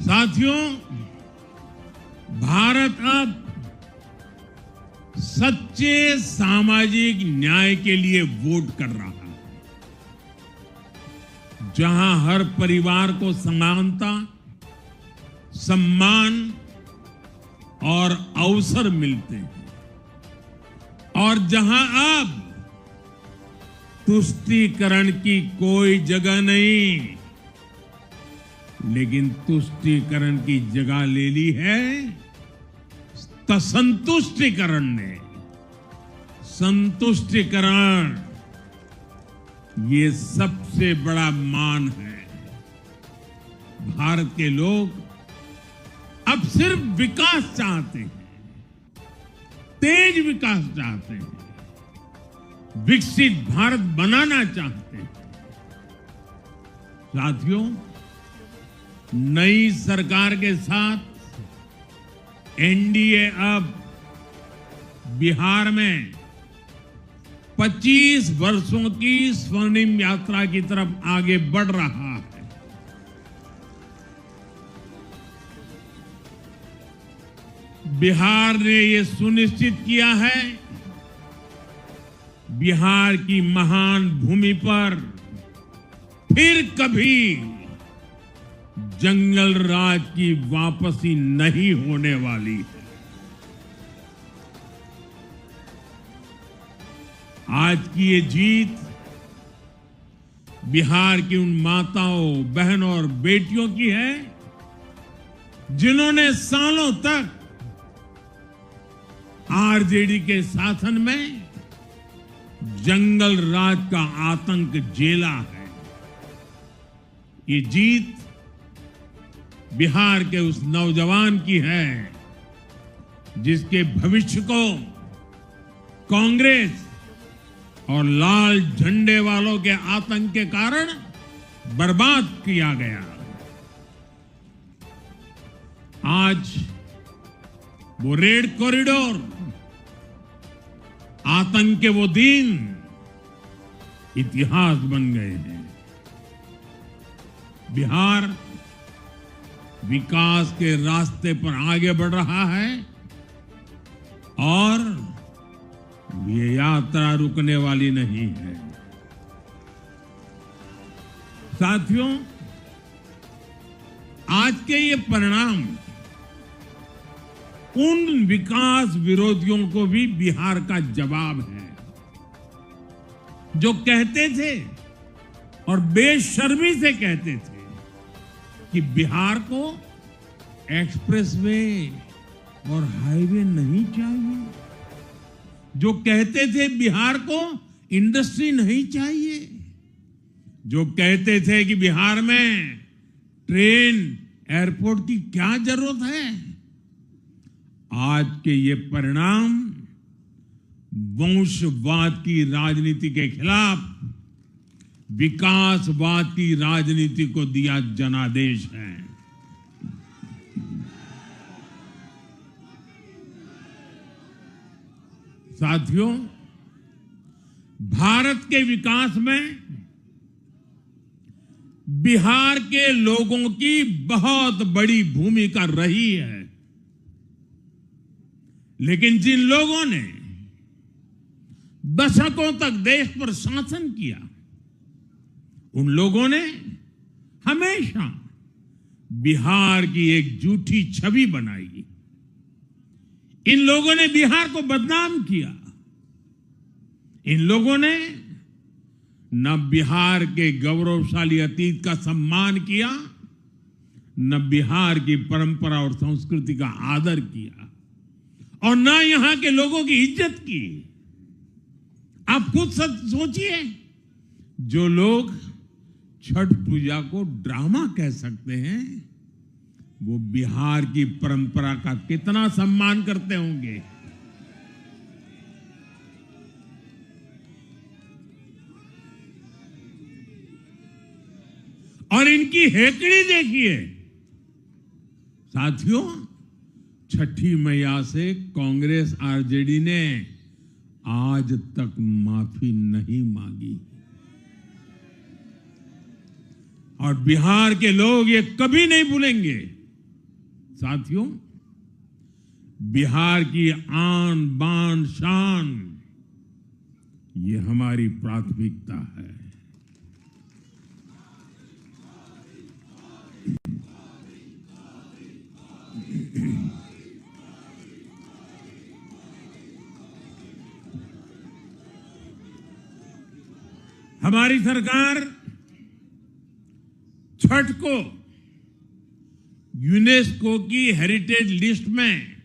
साथियों, भारत अब सच्चे सामाजिक न्याय के लिए वोट कर रहा है, जहां हर परिवार को समानता, सम्मान और अवसर मिलते हैं, और जहां अब तुष्टीकरण की कोई जगह नहीं, लेकिन तुष्टीकरण की जगह ले ली है संतुष्टीकरण ने। संतुष्टीकरण ये सबसे बड़ा मान है। भारत के लोग अब सिर्फ विकास चाहते हैं, तेज विकास चाहते हैं, विकसित भारत बनाना चाहते हैं। साथियों, नई सरकार के साथ एनडीए अब बिहार में 25 वर्षों की स्वर्णिम यात्रा की तरफ आगे बढ़ रहा है। बिहार ने ये सुनिश्चित किया है, बिहार की महान भूमि पर फिर कभी जंगल राज की वापसी नहीं होने वाली है। आज की ये जीत बिहार की उन माताओं, बहनों और बेटियों की है जिन्होंने सालों तक आरजेडी के शासन में जंगल राज का आतंक झेला है। ये जीत बिहार के उस नौजवान की है जिसके भविष्य को कांग्रेस और लाल झंडे वालों के आतंक के कारण बर्बाद किया गया। आज वो रेड कॉरिडोर, आतंक के वो दिन इतिहास बन गए हैं। बिहार विकास के रास्ते पर आगे बढ़ रहा है और ये यात्रा रुकने वाली नहीं है। साथियों, आज के ये परिणाम उन विकास विरोधियों को भी बिहार का जवाब है जो कहते थे और बेशर्मी से कहते थे कि बिहार को एक्सप्रेसवे और हाईवे नहीं चाहिए, जो कहते थे बिहार को इंडस्ट्री नहीं चाहिए, जो कहते थे कि बिहार में ट्रेन एयरपोर्ट की क्या जरूरत है, आज के ये परिणाम वंशवाद की राजनीति के खिलाफ विकासवाद की राजनीति को दिया जनादेश है। साथियों, भारत के विकास में बिहार के लोगों की बहुत बड़ी भूमिका रही है, लेकिन जिन लोगों ने दशकों तक देश पर शासन किया, उन लोगों ने हमेशा बिहार की एक झूठी छवि बनाई। इन लोगों ने बिहार को बदनाम किया। इन लोगों ने न बिहार के गौरवशाली अतीत का सम्मान किया, न बिहार की परंपरा और संस्कृति का आदर किया, और न यहां के लोगों की इज्जत की। आप खुद सोचिए, जो लोग छठ पूजा को ड्रामा कह सकते हैं, वो बिहार की परंपरा का कितना सम्मान करते होंगे। और इनकी हेकड़ी देखिए। साथियों, छठी मैया से कांग्रेस आरजेडी ने आज तक माफी नहीं मांगी, और बिहार के लोग ये कभी नहीं भूलेंगे। साथियों, बिहार की आन बान शान, ये हमारी प्राथमिकता है। हमारी सरकार छठ को यूनेस्को की हेरिटेज लिस्ट में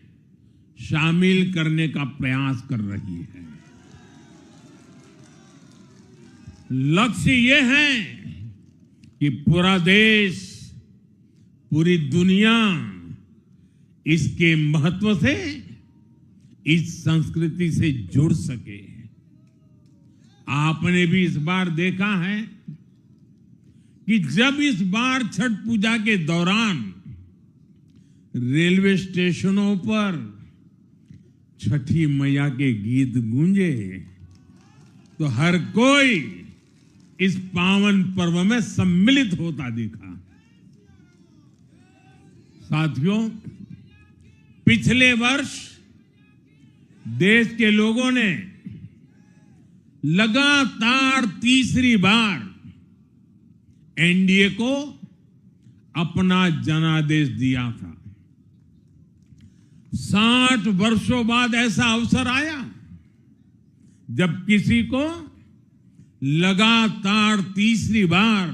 शामिल करने का प्रयास कर रही है। लक्ष्य ये है कि पूरा देश, पूरी दुनिया इसके महत्व से, इस संस्कृति से जुड़ सके। आपने भी इस बार देखा है कि जब इस बार छठ पूजा के दौरान रेलवे स्टेशनों पर छठी मैया के गीत गूंजे, तो हर कोई इस पावन पर्व में सम्मिलित होता दिखा। साथियों, पिछले वर्ष देश के लोगों ने लगातार तीसरी बार एनडीए को अपना जनादेश दिया था। 60 वर्षों बाद ऐसा अवसर आया जब किसी को लगातार तीसरी बार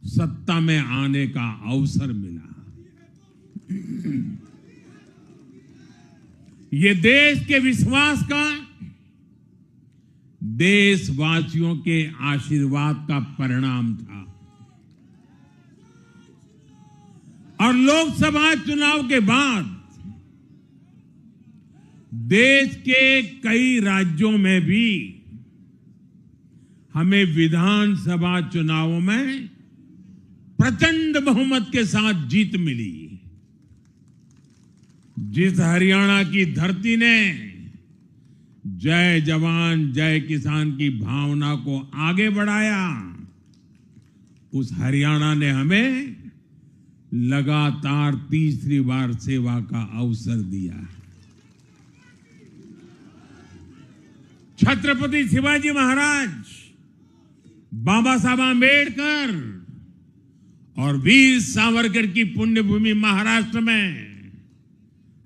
सत्ता में आने का अवसर मिला। ये देश के विश्वास का, देशवासियों के आशीर्वाद का परिणाम था। और लोकसभा चुनाव के बाद देश के कई राज्यों में भी हमें विधानसभा चुनावों में प्रचंड बहुमत के साथ जीत मिली। जिस हरियाणा की धरती ने जय जवान जय किसान की भावना को आगे बढ़ाया, उस हरियाणा ने हमें लगातार तीसरी बार सेवा का अवसर दिया। छत्रपति शिवाजी महाराज, बाबा साहब आंबेडकर और वीर सावरकर की पुण्यभूमि महाराष्ट्र में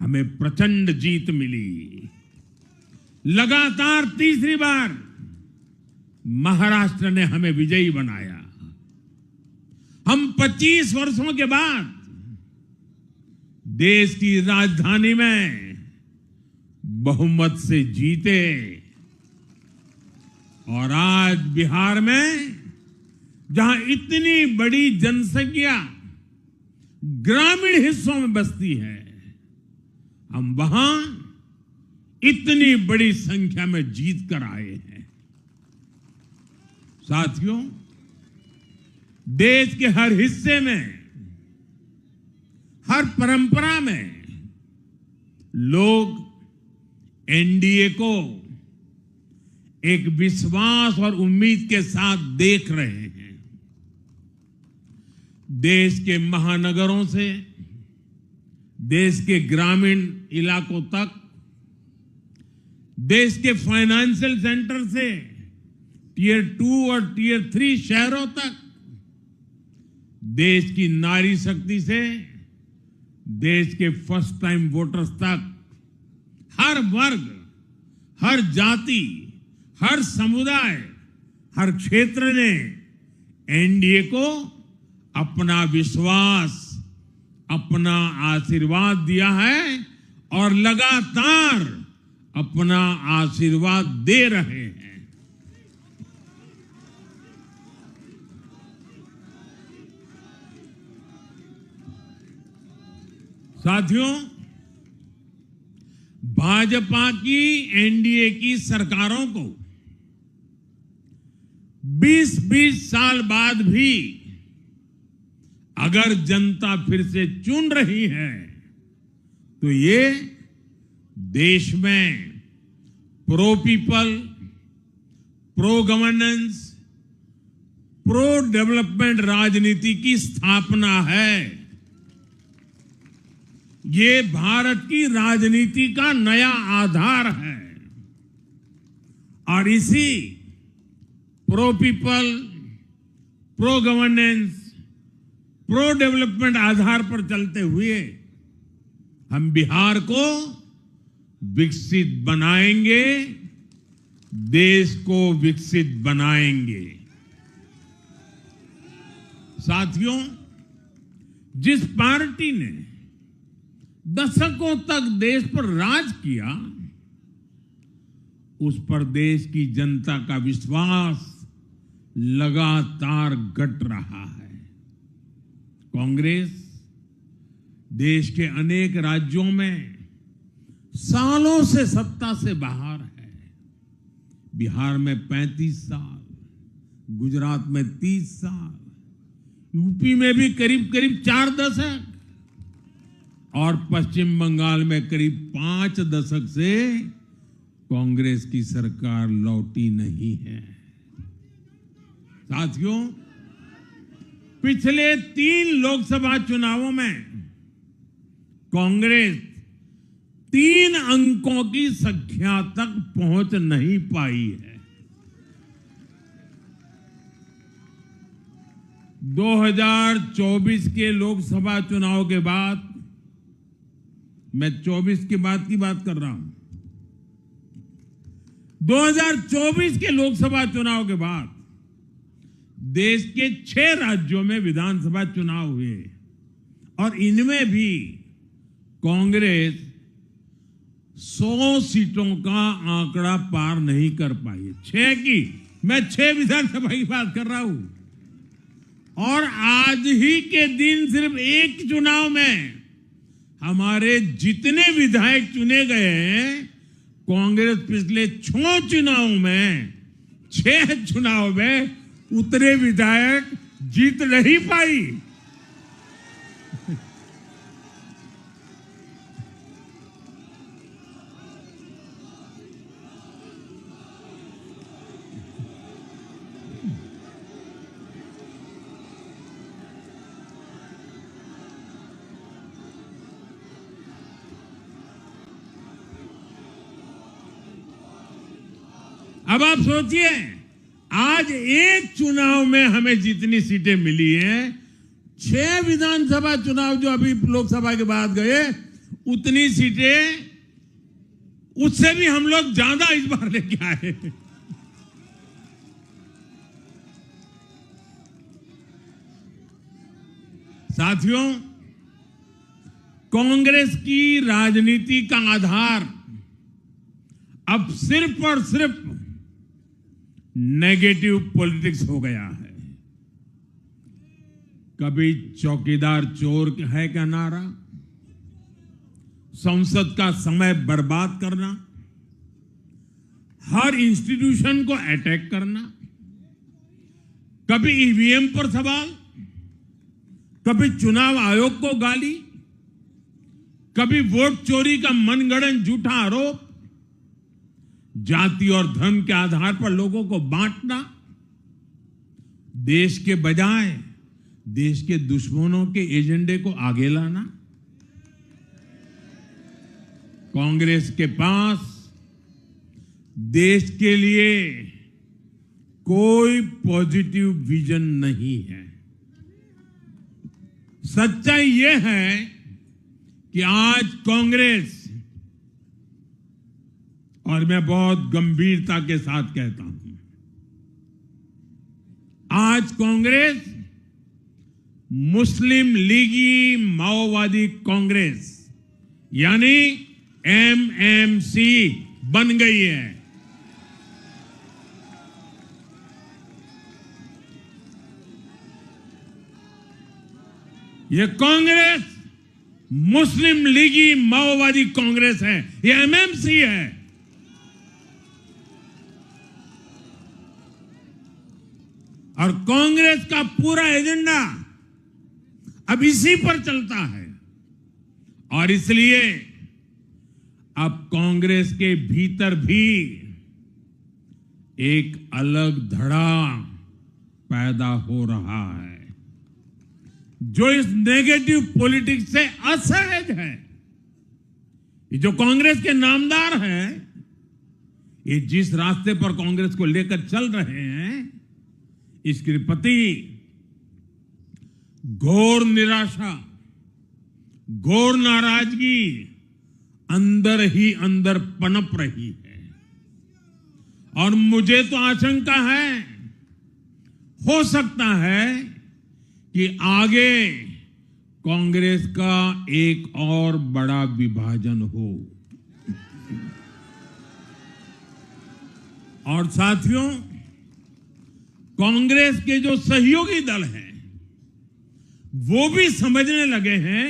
हमें प्रचंड जीत मिली। लगातार तीसरी बार महाराष्ट्र ने हमें विजयी बनाया। हम 25 वर्षों के बाद देश की राजधानी में बहुमत से जीते और आज बिहार में जहां इतनी बड़ी जनसंख्या ग्रामीण हिस्सों में बसती है, हम वहां इतनी बड़ी संख्या में जीत कर आए हैं। साथियों, देश के हर हिस्से में, हर परंपरा में लोग एनडीए को एक विश्वास और उम्मीद के साथ देख रहे हैं। देश के महानगरों से देश के ग्रामीण इलाकों तक, देश के फाइनेंशियल सेंटर से टियर 2 और टियर 3 शहरों तक, देश की नारी शक्ति से देश के फर्स्ट टाइम वोटर्स तक, हर वर्ग, हर जाति, हर समुदाय, हर क्षेत्र ने एनडीए को अपना विश्वास, अपना आशीर्वाद दिया है और लगातार अपना आशीर्वाद दे रहे हैं। साथियों, भाजपा की एनडीए की सरकारों को 20-20 साल बाद भी अगर जनता फिर से चुन रही है तो ये देश में pro people, pro governance, pro development राजनीति की स्थापना है। ये भारत की राजनीति का नया आधार है और इसी pro people, pro governance, pro development आधार पर चलते हुए हम बिहार को विकसित बनाएंगे, देश को विकसित बनाएंगे। साथियों, जिस पार्टी ने दशकों तक देश पर राज किया, उस पर देश की जनता का विश्वास लगातार घट रहा है। कांग्रेस देश के अनेक राज्यों में सालों से सत्ता से बाहर है। बिहार में 35 साल, गुजरात में 30 साल, यूपी में भी करीब करीब 4 दशक और पश्चिम बंगाल में करीब 5 दशक से कांग्रेस की सरकार लौटी नहीं है। साथियों, पिछले 3 लोकसभा चुनावों में कांग्रेस 3 अंकों की संख्या तक पहुंच नहीं पाई है। 2024 के लोकसभा चुनाव के बाद, मैं 24 के बाद की बात कर रहा हूं, 2024 के लोकसभा चुनाव के बाद देश के 6 राज्यों में विधानसभा चुनाव हुए और इनमें भी कांग्रेस 100 सीटों का आंकड़ा पार नहीं कर पाई। 6 की, मैं 6 विधानसभा की बात कर रहा हूं। और आज ही के दिन सिर्फ एक चुनाव में हमारे जितने विधायक चुने गए हैं, कांग्रेस पिछले 6 चुनावों में, 6 चुनाव में उतने विधायक जीत नहीं पाई। अब आप सोचिए, आज एक चुनाव में हमें जितनी सीटें मिली हैं, 6 विधानसभा चुनाव जो अभी लोकसभा के बाद गए, उतनी सीटें, उससे भी हम लोग ज्यादा इस बार लेके आए। साथियों, कांग्रेस की राजनीति का आधार अब सिर्फ और सिर्फ नेगेटिव पॉलिटिक्स हो गया है। कभी चौकीदार चोर है का नारा, संसद का समय बर्बाद करना, हर इंस्टीट्यूशन को अटैक करना, कभी ईवीएम पर सवाल, कभी चुनाव आयोग को गाली, कभी वोट चोरी का मनगढ़ंत झूठा आरोप, जाति और धर्म के आधार पर लोगों को बांटना, देश के बजाय देश के दुश्मनों के एजेंडे को आगे लाना। कांग्रेस के पास देश के लिए कोई पॉजिटिव विजन नहीं है। सच्चाई यह है कि आज कांग्रेस, और मैं बहुत गंभीरता के साथ कहता हूं, आज कांग्रेस मुस्लिम लीगी माओवादी कांग्रेस यानी एमएमसी बन गई है। ये कांग्रेस मुस्लिम लीगी माओवादी कांग्रेस है, ये एमएमसी है। और कांग्रेस का पूरा एजेंडा अब इसी पर चलता है। और इसलिए अब कांग्रेस के भीतर भी एक अलग धड़ा पैदा हो रहा है, जो इस नेगेटिव पॉलिटिक्स से असहज है। ये जो कांग्रेस के नामदार हैं, ये जिस रास्ते पर कांग्रेस को लेकर चल रहे हैं, इसके प्रति घोर निराशा, घोर नाराजगी अंदर ही अंदर पनप रही है। और मुझे तो आशंका है, हो सकता है कि आगे कांग्रेस का एक और बड़ा विभाजन हो। और साथियों, कांग्रेस के जो सहयोगी दल हैं, वो भी समझने लगे हैं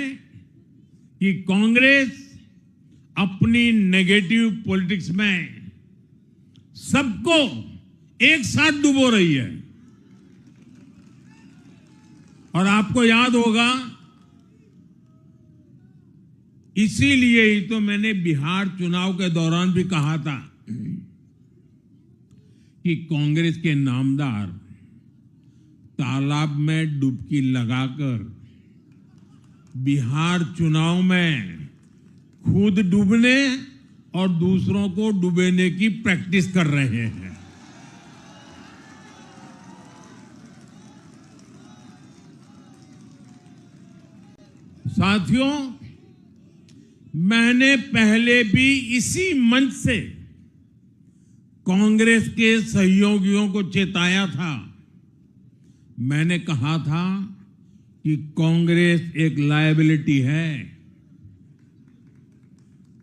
कि कांग्रेस अपनी नेगेटिव पॉलिटिक्स में सबको एक साथ डुबो रही है। और आपको याद होगा, इसीलिए ही तो मैंने बिहार चुनाव के दौरान भी कहा था कि कांग्रेस के नामदार तालाब में डुबकी लगाकर बिहार चुनाव में खुद डूबने और दूसरों को डुबेने की प्रैक्टिस कर रहे हैं। साथियों, मैंने पहले भी इसी मंच से कांग्रेस के सहयोगियों को चेताया था। मैंने कहा था कि कांग्रेस एक लायबिलिटी है,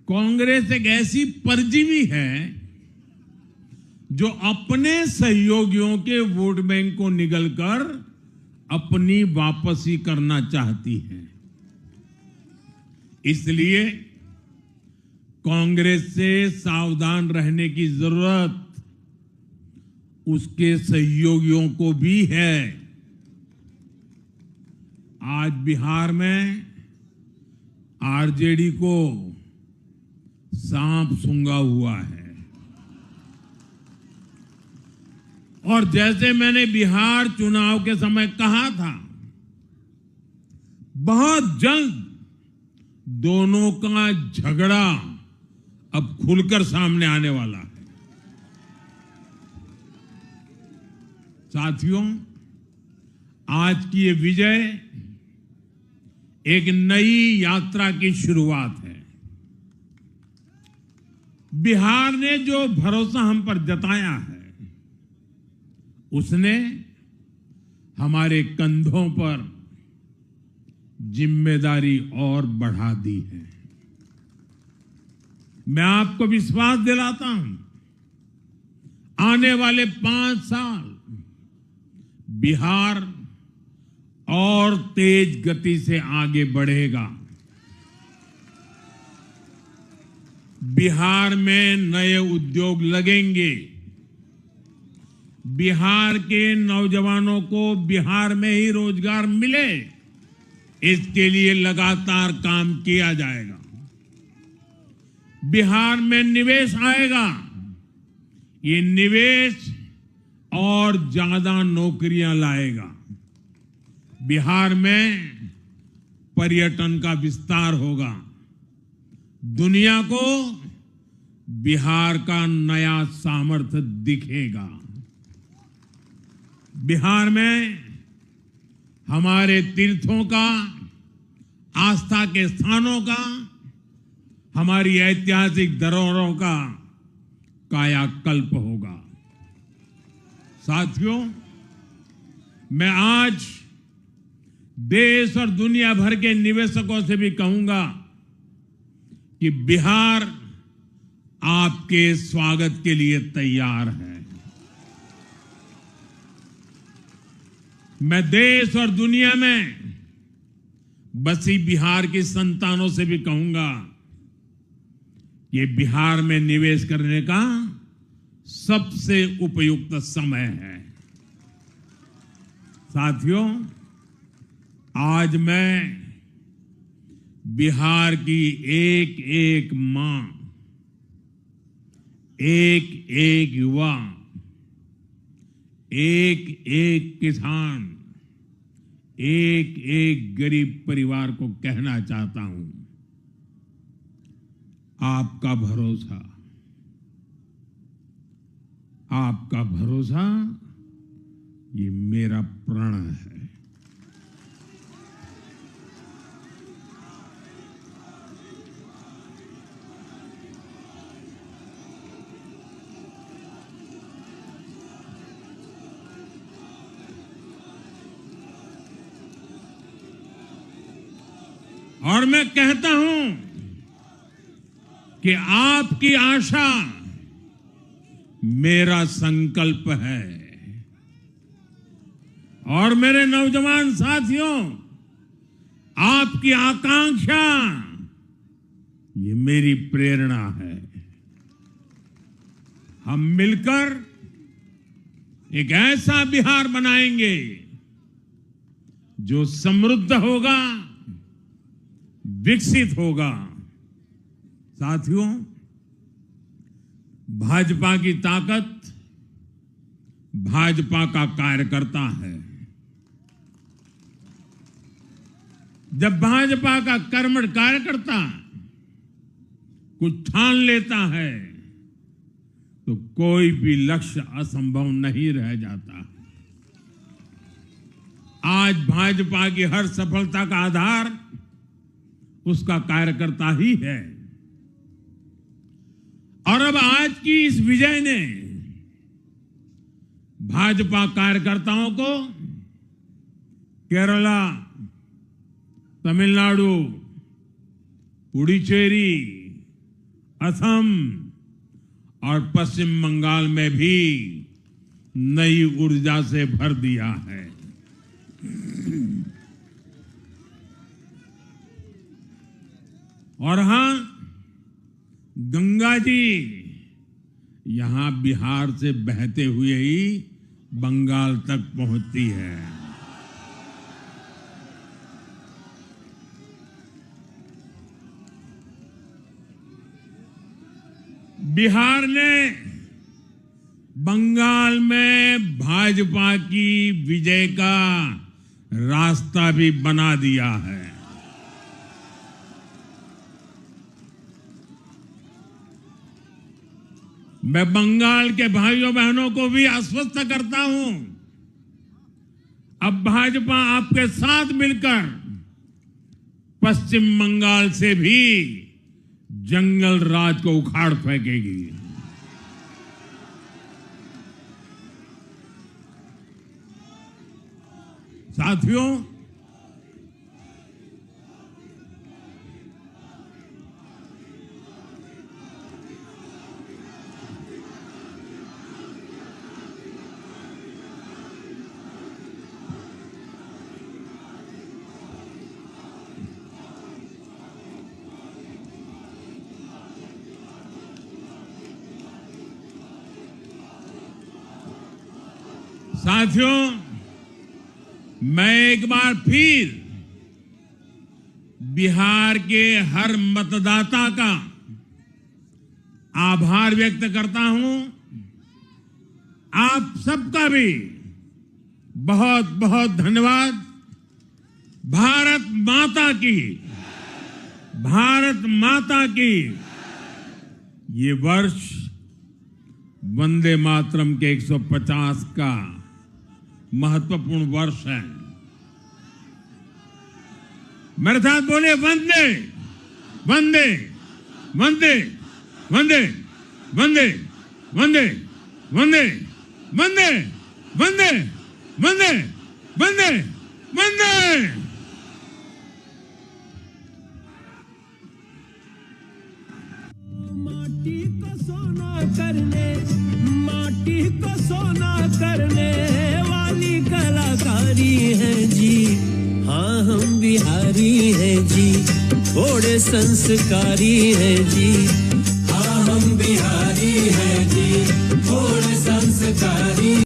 कांग्रेस एक ऐसी परजीवी है जो अपने सहयोगियों के वोट बैंक को निगलकर अपनी वापसी करना चाहती है। इसलिए कांग्रेस से सावधान रहने की जरूरत उसके सहयोगियों को भी है। आज बिहार में आरजेडी को सांप सूंघा हुआ है। और जैसे मैंने बिहार चुनाव के समय कहा था, बहुत जल्द दोनों का झगड़ा अब खुलकर सामने आने वाला है। साथियों, आज की ये विजय एक नई यात्रा की शुरुआत है। बिहार ने जो भरोसा हम पर जताया है, उसने हमारे कंधों पर जिम्मेदारी और बढ़ा दी है। मैं आपको विश्वास दिलाता हूं, आने वाले 5 साल बिहार और तेज गति से आगे बढ़ेगा। बिहार में नए उद्योग लगेंगे। बिहार के नौजवानों को बिहार में ही रोजगार मिले, इसके लिए लगातार काम किया जाएगा। बिहार में निवेश आएगा। ये निवेश और ज्यादा नौकरियां लाएगा। बिहार में पर्यटन का विस्तार होगा। दुनिया को बिहार का नया सामर्थ्य दिखेगा। बिहार में हमारे तीर्थों का, आस्था के स्थानों का, हमारी ऐतिहासिक धरोहरों का कायाकल्प होगा। साथियों, मैं आज देश और दुनिया भर के निवेशकों से भी कहूंगा कि बिहार आपके स्वागत के लिए तैयार है। मैं देश और दुनिया में बसी बिहार की संतानों से भी कहूंगा, ये बिहार में निवेश करने का सबसे उपयुक्त समय है। साथियों, आज मैं बिहार की एक एक मां, एक एक युवा, एक एक किसान, एक एक गरीब परिवार को कहना चाहता हूं, आपका भरोसा, आपका भरोसा ये मेरा प्रण है। और मैं कहता हूं कि आपकी आशा मेरा संकल्प है। और मेरे नौजवान साथियों, आपकी आकांक्षा ये मेरी प्रेरणा है। हम मिलकर एक ऐसा बिहार बनाएंगे जो समृद्ध होगा, विकसित होगा। साथियों, भाजपा की ताकत भाजपा का कार्यकर्ता है। जब भाजपा का कर्मठ कार्यकर्ता कुछ ठान लेता है तो कोई भी लक्ष्य असंभव नहीं रह जाता। आज भाजपा की हर सफलता का आधार उसका कार्यकर्ता ही है। और अब आज की इस विजय ने भाजपा कार्यकर्ताओं को केरला, तमिलनाडु, पुडुचेरी, असम और पश्चिम बंगाल में भी नई ऊर्जा से भर दिया है। और हां, गंगा जी यहां बिहार से बहते हुए ही बंगाल तक पहुंचती है। बिहार ने बंगाल में भाजपा की विजय का रास्ता भी बना दिया है। मैं बंगाल के भाइयों बहनों को भी आश्वस्त करता हूं, अब भाजपा आपके साथ मिलकर पश्चिम बंगाल से भी जंगल राज को उखाड़ फेंकेगी। साथियों, साथियों, मैं एक बार फिर बिहार के हर मतदाता का आभार व्यक्त करता हूं। आप सबका भी बहुत बहुत धन्यवाद। भारत माता की, भारत माता की। ये वर्ष वंदे मातरम के 150 का महत्वपूर्ण वर्ष है। मेरे साथ बोले वंदे वंदे वंदे वंदे वंदे वंदे वंदे वंदे वंदे वंदे वंदे वंदे।
माटी को सोना करने वाली कलाकारी है जी। हाँ हम बिहारी हैं जी, थोड़े संस्कारी हैं जी। हाँ हम बिहारी हैं जी, थोड़े संस्कारी